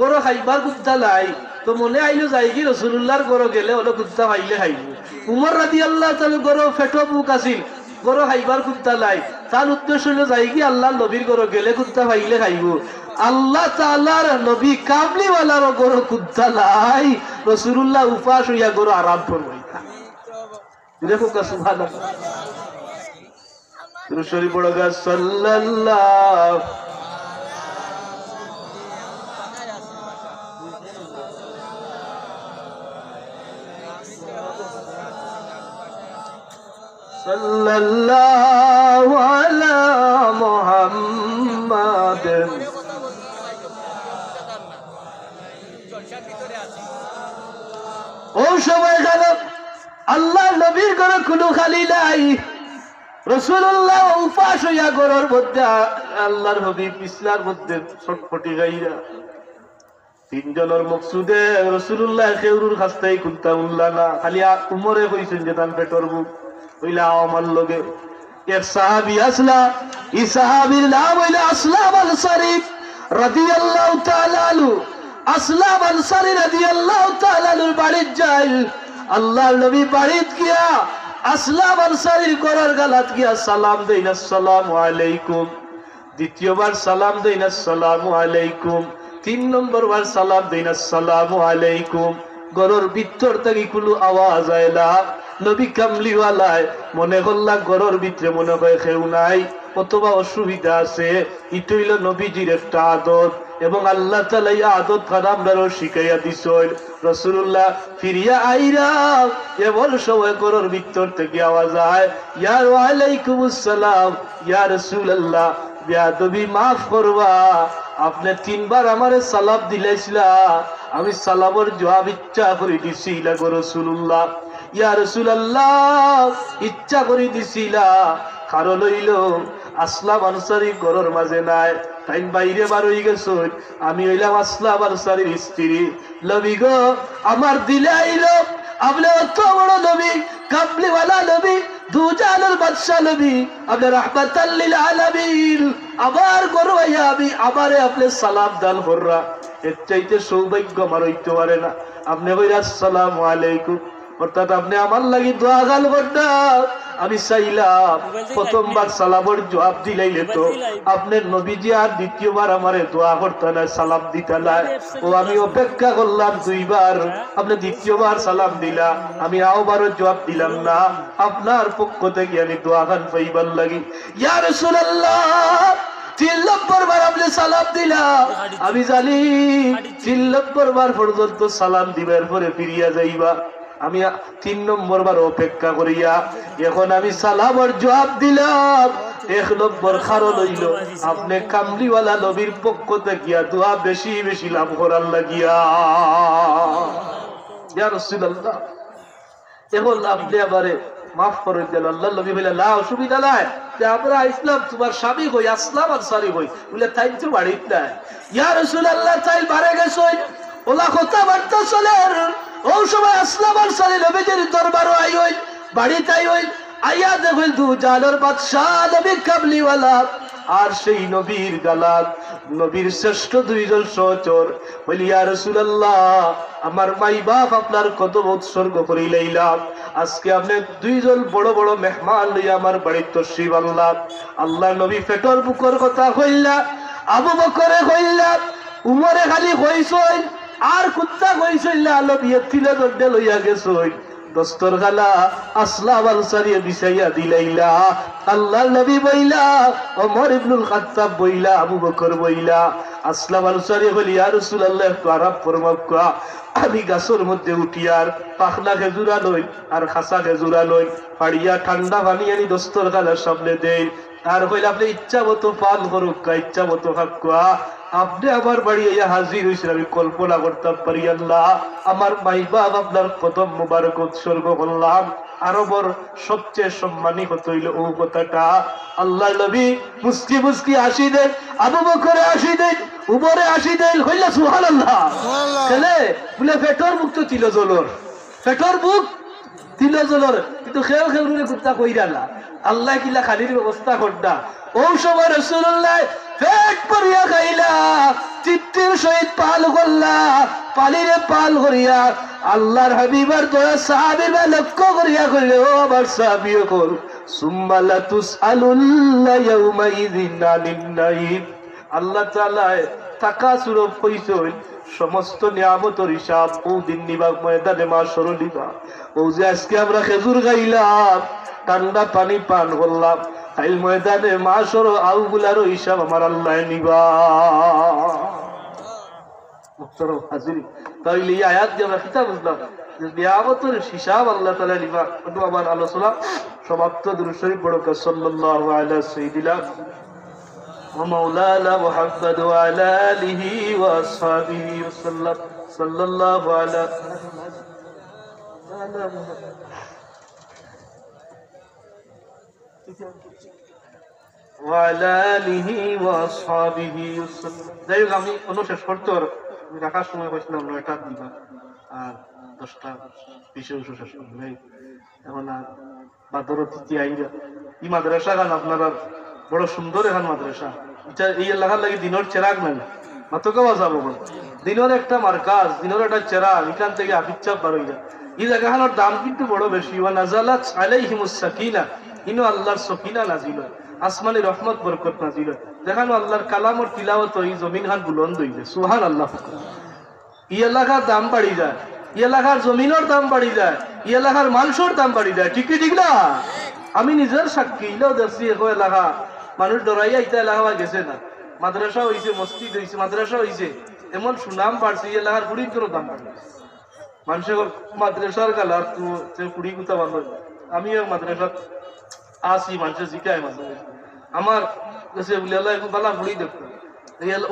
গরো খাইবার কুত্তা নাই তো মনে আইলো যাই কি রাসূলুল্লাহর গরো গেলে ওলো কুত্তা পাইলে খাইব উমর রাদিয়াল্লাহু তাআলা গরো ফেটো বুক আছিল গরো খাইবার কুত্তা নাই তার উদ্দেশ্য হলো যাই কি আল্লাহ নবীর ঘরে গেলে কুত্তা পাইলে খাইব আল্লাহ তাআলার নবী কামলিওয়ালার ঘরে কুত্তা নাই রাসূলুল্লাহ উপাস হইয়া ঘরে আরাম করবে দেখো সুবহানাল্লাহ শরীফ পড়ো গা সাল্লাল্লাহু সাল্লাল্লাহু আলা মুহাম্মাদ ও সবাই জানো আল্লাহ নবীর ঘরে কোনো খালি নাই রাসূলুল্লাহ উপাস হইয়া ঘরের মধ্যে আল্লাহর নবী বিছনার মধ্যে ছটফটি গাইরা তিনজনের মকসুদে রাসূলুল্লাহ খেউরুর খাস্তাই কুনতা উল্লা না খালি উমরে কইছেন যে তান পেটর বুক হইলা আমার লগে এক সাহাবী আসলা এই সাহাবীর নাম হইলা আসলাম আনসারী রাদিয়াল্লাহু তাআলা আনহু আসলাম আনসারী রাদিয়াল্লাহু তাআলা আনহুর বাড়িতে যাই আল্লাহর নবী বাড়িতে গিয়া আসলাম আনসারীর ঘরের গালাত গিয়া সালাম দেন আসসালামু আলাইকুম দ্বিতীয়বার সালাম দেন আসসালামু আলাইকুম তিন নম্বর বার সালাম দেন আসসালামু আলাইকুম ঘরের ভিতর থেকে কোনো আওয়াজ আইলা নবী কামলিওয়ালায় মনে করলা ঘরের ভিতরে মনে হয় কেউ নাই অথবা অসুবিধা আছে এটা হইল নবীজির একটা আদত এবং আল্লাহ তাআলা এই আদত খানা আমরাও শিখাইয়া দিছেন রাসূলুল্লাহ ফিরিয়া আইরা এমন সময় ঘরের ভিতর থেকে আওয়াজ আয় ইয়া ওয়ালাইকুমুস সালাম ইয়া রাসূলুল্লাহ বেয়াদবি মাফ করবা আপনি তিনবার আমারে সালাম দিলাইছিলা আমি সালামের জবাব ইচ্ছা করে দিছিলা গো রাসূলুল্লাহ ইয়া রাসূলুল্লাহ ইচ্ছা করে দিছিলা কারণ হইল আসলাম আনসারী ঘরের মাঝে নাই তাই বাইরে বার হয়ে গেছ আমি হইলাম আসলাম আনসারীর স্ত্রী নবী গো আমার দিলে আইল আপনি অত বড় নবী কামলিওয়ালা নবী দুজানের বাদশা নবী আপনি রাহমাতাল লিল আলামিন আমার ঘরে আইয়া আমি আমারে আপনি সালাম দান কররা এর চাইতে সৌভাগ্য আমার হইতে পারে না আপনি কইরা আসসালামু আলাইকুম অর্থাৎ আপনি আমার লাগি দোয়া গাল করনা আমি চাইলাম প্রথমবার সালামের জবাব দিলাইলে তো আপনার নবীজি আর দ্বিতীয়বার আমারে দোয়া করতে না সালাম দিতে না ও আমি অপেক্ষা করলাম দুইবার আপনি দ্বিতীয়বার সালাম দিলা আমি আবারও জবাব দিলাম না আপনার পক্ষ থেকে আমি দোয়া গান পাইবার লাগি ইয়া রাসূলুল্লাহ 3 নম্বর বার আপনি সালাম দিলা আমি জানি 3 নম্বর বার পর্যন্ত সালাম দিবার পরে ফিরিয়া যাইবা আমি 3 নম্বর বার অপেক্ষা করিয়া এখন আমি সালামের জবাব দিলাম 1 নম্বর কারণ হইল আপনি কামলিওয়ালা নবীর পক্ষ থেকে দোয়া বেশি বেশি লাভ করার লাগিয়া ইয়া রাসূলুল্লাহ এখন আপনি আমারে মাফ করে দিলেন আল্লাহ নবী বলে না অসুবিধা নাই যে আমরা ইসলাম তোমার স্বামী হই আসলাম আনসারী হই বলে তাই তো বাড়িত নাই ইয়া রাসূলুল্লাহ তাই বারে গেছই ওলা কথা বার্তা চলে ও সময় আসলাম আনসারী নবীজির দরবার আইই বাড়িতে আইই আইয়া দেখুন দু জালার বাদশা নবী কামলিওয়ালা আর সেই নবীর গালাত নবীর শ্রেষ্ঠ দুইজন সহচর বলি ইয়া রাসূলুল্লাহ আমার মাই বাপ আপনার কত উৎসর্গ করিলাম আজকে আপনি দুইজন বড় বড় মেহমান লইয়া আমার বাড়িতে তশরিফ আনলাম আল্লাহ নবী পেটর বুকর কথা কইলা আবু বকরে কইলা উমরে খালি কইছই আর কুত্তা কইছইলা আলো বিয়ে তিলে দড্ডে লইয়া গেছই দস্তর গালা আসলাম আনসারী বিছাইয়া দিলাইলা আল্লাহর নবী বইলা ওমর ইবনুল খাত্তাব বইলা আবু বকর বইলা আসলাম আনসারী বলি ইয়া রাসূলুল্লাহ একটু আরাম ফরমাক্কা আমি গাছের মধ্যে উঠিয়ার পাখনা খেজুরা লই আর খাসা খেজুরা লই পাড়িয়া ঠান্ডা পানি আনি দস্তর গালার সামনে দেই আর কইলা আপনি ইচ্ছা মতো পান করুক ইচ্ছা মতো খাক্কা আপনি আমার বাড়ি ইয়া হাজির হইছেন আমি কল্পনা করতাম পারি আল্লাহ আমার মাই বাপ আপনার কদম মুবারক উৎসর্গ করলাম আরবর সবচেয়ে সম্মানী হতে হইল ও কথাটা আল্লাহ নবী মুস্কি মুস্কি হাসি দেন আবু বকরে হাসি দেন উমরে হাসি দেন হইলা সুবহানাল্লাহ ছেলে বলে পেটর মুখ তো তিল জলর পেটর মুখ তিল জলর কিন্তু খেল খেলুরে কুত্তা কইরা না আল্লাহ কিলা খালির ব্যবস্থা করডা ও সময় রাসূলুল্লাহ পেট ভরিয়া খাইলা তৃপ্তির সহিত পাল করলা পালিরে পাল করিয়া আল্লাহর হাবিবার দয়া সাহাবীরা লক্ষ্য করিয়া কইলে ও আমার সাহাবীও কর সুম্মা লাতুসআলুন্না ইয়াউমাইযিন আনিন নাঈম। আল্লাহ তাআলা তাকাসুর কইছেন সমস্ত নিয়ামতের হিসাব ও দিন নিবা ময়দানে মাশর নিবা। ও যে আজকে আমরা খেজুর খাইলাম, ঠান্ডা পানি পান করলাম, কাল ময়দানে মাশর আউগুলারও হিসাব আমার আল্লাহ নিবা। মুহতারাম হাজিরিন, তাইলে এই আয়াত দিয়ে আমরা কি বুঝলাম? যে নিয়ামতের হিসাব আল্লাহ তাআলা নিবা। আমার আলোচনা সমাপ্ত। দুরূদ শরীফ পড়ো সাল্লাল্লাহু আলা সাইয়্যিদিনা ومولانا محمد وعلى آله وأصحابه وسلم صلى الله على وعلى آله وأصحابه وسلم। যাই হোক, আমি শেষ করতে রাখার সময় বলছিলাম 9টা দিবা আর 10টা 20 শেষ করবে। এখন আর বাদর অতিথি আইরা এই মাদ্রাসা গান আপনারা বড় সুন্দর এখন মাদ্রাসা। এটা এই এলাকার লাগি দিনের চেরাগ নাই, মাত্র কেউ যাবো দিনের একটা মার্কাজ, দিনের একটা চেরাগ। এখান থেকে হাফিজ চাপ বার হয়ে যায়। এই জায়গাখানোর দাম কিন্তু বড় বেশি। ওয়া নাযালাত আলাইহিমুস সাকিনা, ইনো আল্লাহর সকিনা নাজিল হয়, আসমানি রহমত বরকত নাজিল হয়। দেখানো আল্লাহর কালামর তিলাওয়াত এই জমিন খান বুলন্দ হয়ে যায়। সুবহানাল্লাহ। এই এলাকার দাম বাড়ি যায়, এই এলাকার জমিনের দাম বাড়ি যায়, এই এলাকার মানুষের দাম বাড়ি যায়। ঠিক কি ঠিক না? আমি নিজের সাক্ষী। ইলেও দেখছি এখন এলাকা মানুষ ডরাইয়া ইটা এলাকা গেছে না। মাদ্রাসা হয়েছে, মসজিদ হয়েছে, মাদ্রাসা হয়েছে, এমন সুনাম বাড়ছে। এই এলাকার কুড়ির কোনো দাম বাড়ছে। মানুষের মাদ্রাসার গালার তো কুড়ি গুতা ভালো। আমিও মাদ্রাসা আসি, মানুষের জিকায় মাঝে আমার কাছে বলি আল্লাহ এখন বালা কুড়ি দেখো,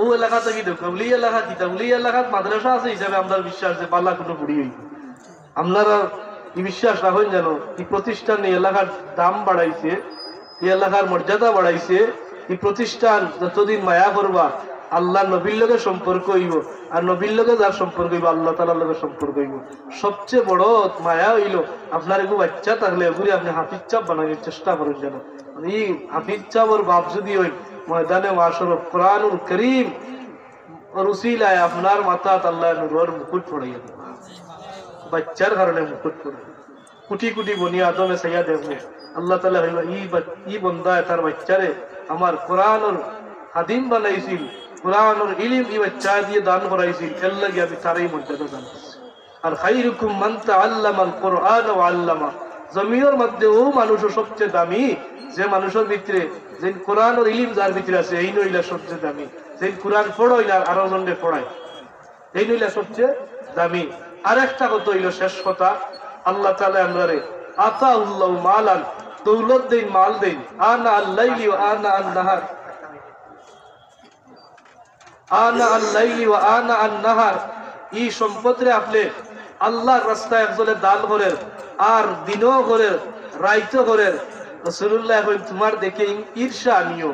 ও এলাকা থেকে দেখো বলি এলাকা কিতা বলি এলাকার মাদ্রাসা আছে হিসাবে আমরা বিশ্বাস যে বালা কোনো কুড়ি হইব। আপনারা এই বিশ্বাস রাখেন যেন এই প্রতিষ্ঠান এই এলাকার দাম বাড়াইছে, এই এলাকার মর্যাদা বাড়াইছে। এই প্রতিষ্ঠান যতদিন মায়া করবা আল্লাহ নবীর লগে সম্পর্ক হইব, আর নবীর লগে যার সম্পর্ক হইব আল্লাহ তাআলার লগে সম্পর্ক হইব। সবচেয়ে বড় মায়া হইল আপনার একটু বাচ্চা থাকলে এগুলি আপনি হাফিজ চাপ বানানোর চেষ্টা করেন যেন। এই হাফিজ চাপর বাপ যদি ওই ময়দানে মাশর কোরআনুল করিম রুসিলায় আপনার মাথাত আল্লাহ নূরের মুকুট পড়াইয়া দেব। বাচ্চার কারণে মুকুট পড়ে কোটি কোটি বনি আদমে সাইয়া দেখবে আল্লাহ তাআলা হইল ই বন্দা তার বাচ্চারে আমার কোরআনুল হাদিম বানাইছিল, কোরআনুল ইলম এই বাচ্চা দিয়ে দান করাইছিল, এর লাগি আমি তারই মর্যাদা দান করছি। আর খাইরুকুম মান তাআল্লামাল কোরআন ওয়া আল্লামা, জমিনের মধ্যে ও মানুষ সবচেয়ে দামি যে মানুষের ভিতরে যে কোরআন আর ইলম যার ভিতরে আছে, এই নইলা সবচেয়ে দামি। যে কোরআন পড়াইলা আরো জনকে পড়ায়, এই নইলা সবচেয়ে দামি। আর একটা কথা হইল শেষ কথা, আল্লাহ তাআলা আমরারে আতাউল্লাহু মালান, দৌলত দেন, মাল দেন, আনা আল-লাইলি ওয়া আনা আন-নাহার, আনা আল-লাইলি ওয়া আনা আন-নাহার। এই সম্পদরে আপনি আল্লাহর রাস্তায় একজনে দান করেন, আর দিনও করেন, রাইতও করেন। রাসূলুল্লাহ কইন তোমার দেখে ঈর্ষা আনিও,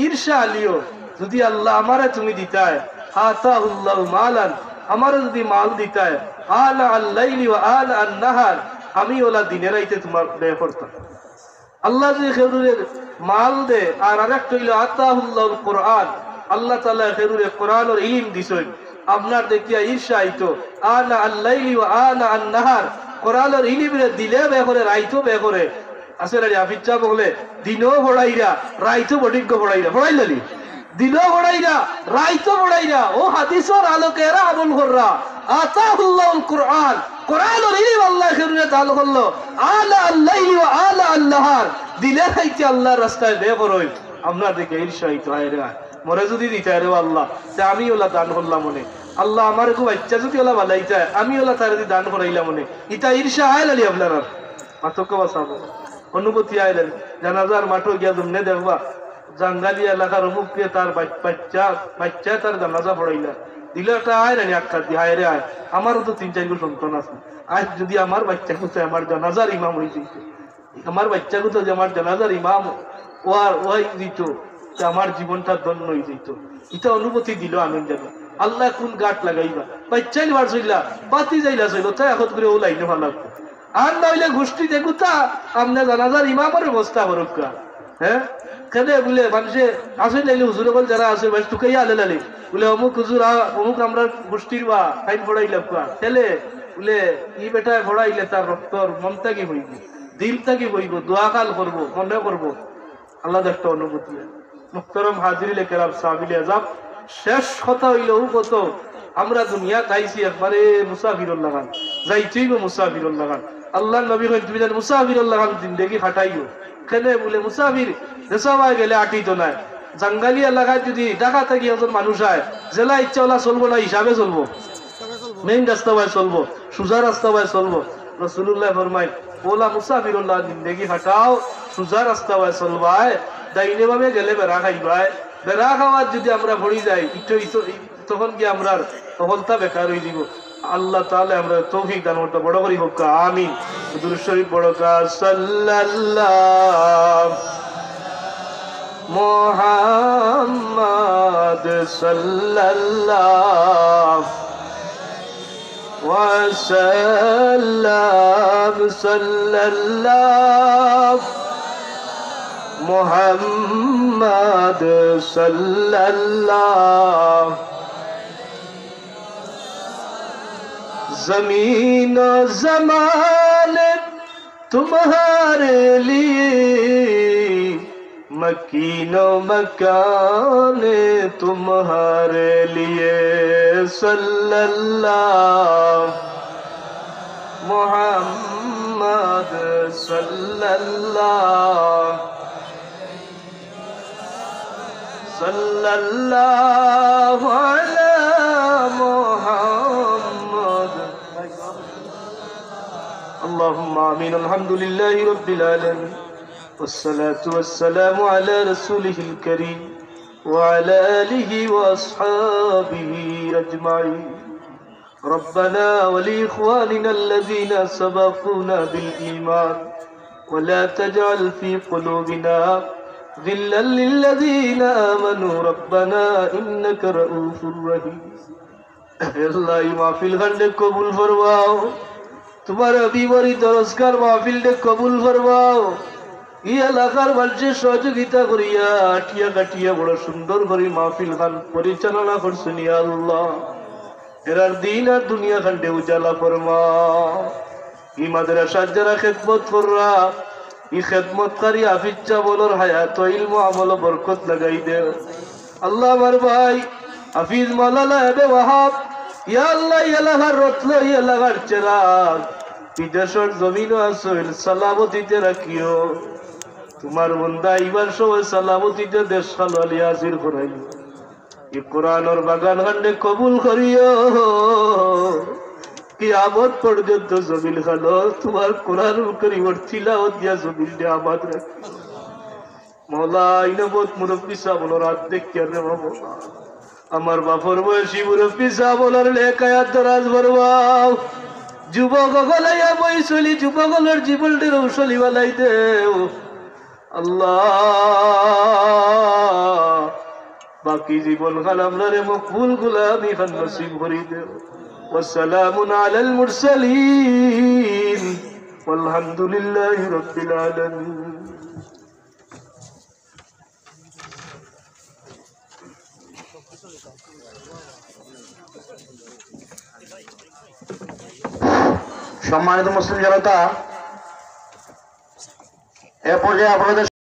ঈর্ষা আলিও। যদি আল্লাহ আমারে তুমি দিতায়, আতাউল্লাহু মালান, আমারে যদি মাল দিতায়, আনা আল-লাইলি ওয়া আনা আন-নাহার, আমি ওলা দিনে রাইতে তোমার ব্যয় করতাম। আল্লাহ যে খেরুরের মাল দে, আর আরেকটা হইল আতাহুল্লাহুল কোরআন, আল্লাহ তাআলা খেরুরে কোরআন আর ইলম দিছেন। আপনার দেখিয়া ঈর্ষা আইতো, আনা আল-লাইলি ওয়া আনা আন-নাহার, কোরআন আর ইলমরে দিলে ব্যয় করে, রাইতো ব্যয় করে। আসলে হাফিজ সাহেব বলে দিনও পড়াইরা, রাইতো বডিজ্ঞ পড়াইরা, পড়াইলি দিনও পড়াইরা, রাইতো পড়াইরা, ও হাদিসের আলোকে এরা আমল কররা। আতাহুল্লাহুল কোরআন, কোরআন আর ইলম আল্লাহ খেরুরে দান করলো, আলা আল-লাইলি ওয়া আলা আন-নাহার, দিলে খাইতে আল্লাহর রাস্তায় ব্যয় করই। আপনার দেখে ঈর্ষা হইতো, হায় রে মরে যদি দিতে রে আল্লাহ, আমি ওলা দান করলাম মনে, আল্লাহ আমার খুব ইচ্ছা যদি ওলা ভালাই যায়, আমি ওলা তার দান করাইলাম মনে, ইটা ঈর্ষা আইলালি আপনার মাতকে বাঁচাবো অনুভূতি আইলেন। জানাজার মাঠও গিয়া জমনে দেখবা জাঙ্গালি এলাকার অমুককে তার বাচ্চা তার জানাজা পড়াইলা দিলে একটা আয় রানি আখ্যা দিয়ে, হায় রে আয় আমারও তো 3-4 সন্তান আছে, আজ যদি আমার বাচ্চা কোথায় আমার জানাজার ইমাম হয়ে যেত, আমার বাচ্চা কোথায় যে আমার জানাজার ইমাম ওয়াই দিত, আমার জীবনটা ধন্য হয়ে যেত। এটা অনুভূতি দিল আমি যেন আল্লাহ কোন গাট লাগাইবা বাচ্চাই বার চইলা বাতি যাইলা চইল তাই এখন করে ও লাইনে ভালো লাগতো। আর নইলে গোষ্ঠী দেখুতা আপনি জানাজার ইমামের ব্যবস্থা করুক। হ্যাঁ কেন বলে মানুষে আসে নাইলে হুজুর বল যারা আছে বাস টুকাই আলে লালে বলে অমুক হুজুর অমুক আমরা গোষ্ঠীর বা ফাইন পড়াইলাম ছেলে বলে ই বেটায় পড়াইলে তার রক্তর মমতা কি হইবে দিল থেকে বইব, দোয়া কাল করবো, মনে করবো, আল্লাহ একটা অনুভূতি। মুহতারাম হাজিরিল কেরাম সাহাবিল আযাম, শেষ কথা হইলেও কত আমরা দুনিয়া তাইছি একবারে মুসাফিরুল লাগান, যাইতেইব মুসাফিরুল লাগান। আল্লাহ নবী কইন তুমি যেন মুসাফিরুল লাগান জিন্দেগি খাটাইও। কেনে বলে মুসাফির দেশাবাই গেলে আটিত নাই, জাঙ্গালি এলাকায় যদি ঢাকা থেকে একজন মানুষ আয়, জেলা ইচ্ছা ওলা চলবো না, হিসাবে চলবো, মেইন রাস্তা বাই চলবো, সুজা রাস্তা বাই চলবো। রাসূলুল্লাহ ফরমায় ওলা মুসাফিরুল্লাহ জিন্দেগি খাটাও, সুজা রাস্তা বাই চলবায়, দাইনে ভাবে গেলে বেড়া খাইবায়। বেড়া খাওয়ার যদি আমরা ভরি যাই তখন কি আমরা সফলতা বেকার হয়ে দিব। আল্লাহ তাআলা আমরা তৌফিক দান করতে বড় করি হোক, আমিন। দুরূদ শরীফ পড়ো কা সাল্লাল্লাহু মুহাম্মদ সাল্লাল্লাহু ওয়া সাল্লাম সাল্লাল্লাহু মুহাম্মদ সাল্লাল্লাহু। ज़मीन और ज़माने तुम्हारे लिए, मकीनो मकाने तुम्हारे लिए, सल्लल्लाहु मुहम्मद सल्लल्लाहु सल्लल्लाहु अलैहि मुहम्मद। अल्लाहुम्मा आमीन। अल्हम्दुलिल्लाहि रब्बिल आलमीन, वस्सलातु वस्सलामु अला रसूलिहिल करीम व अला आलिहि व अस्हाबिहि अजमाइन। रब्बना व लिइख्वानिना अल्लज़ीना सबक़ूना बिल ईमान व ला तजअल फी क़ुलूबिना गिल्लन लिल्लज़ीना आमनू रब्बना इन्नका रऊफुर रहीम। अल्लाह ई महफिल खंडे कबूल फरमाओ, तुम्हारे अभिवरी दरजगार महफिल ने कबूल फरमाओ। ई एलाकार মানুষের সহযোগিতা করিয়া আটিয়া কাটিয়া বড় সুন্দর করে মাহফিল খান পরিচালনা করছেন ইয়া আল্লাহ। এরার দিন আর দুনিয়া খান্ডে উজালা ফরমাও। ই মাদ্রাসার যারা খেদমত কররা, ই খেদমতকারী হাফিজ চাবলর হায়াত ও ইলম আমল বরকত লাগাই দে আল্লাহ। আমার ভাই হাফিজ মাওলানা আবে ওয়াহাব, ইয়া আল্লাহ এলাকার রত্ন, এলাকার চেরাগ, বিদেশের জমিনও আসল সালামতিতে রাখিও। তোমার বন্দা এইবার সময় সালামতিতে দেশ খালি হাজির করাই। এই কোরআনের বাগান খান্ডে কবুল করিও, কিয়ামত পর্যন্ত জমিন খালো তোমার কোরআনুল কারীমের তিলাওয়াত দিয়া জমিনে আবাদ রাখি। মওলা ইনবত মুরব্বি সাহেবের রাত দেখিয়া রে বাবা, আমার বাপর বয়সী মুরব্বি সাহেবের লেখায়াত দরাজ বরবাও। যুবক গলাইয়া বই চলি যুবকলের জীবনটির ঔষধি বালাই দেও আল্লাহ। বাকি জীবন খান আমরা রে মকবুল গুলামি খান নসিব করি দেও। ওয়াসসালামুন আলাল মুরসালিন ওয়ালহামদুলিল্লাহি রাব্বিল আলামিন। সম্মানিত মুসলিম জনতা, এ পর্যায়ে আপনাদের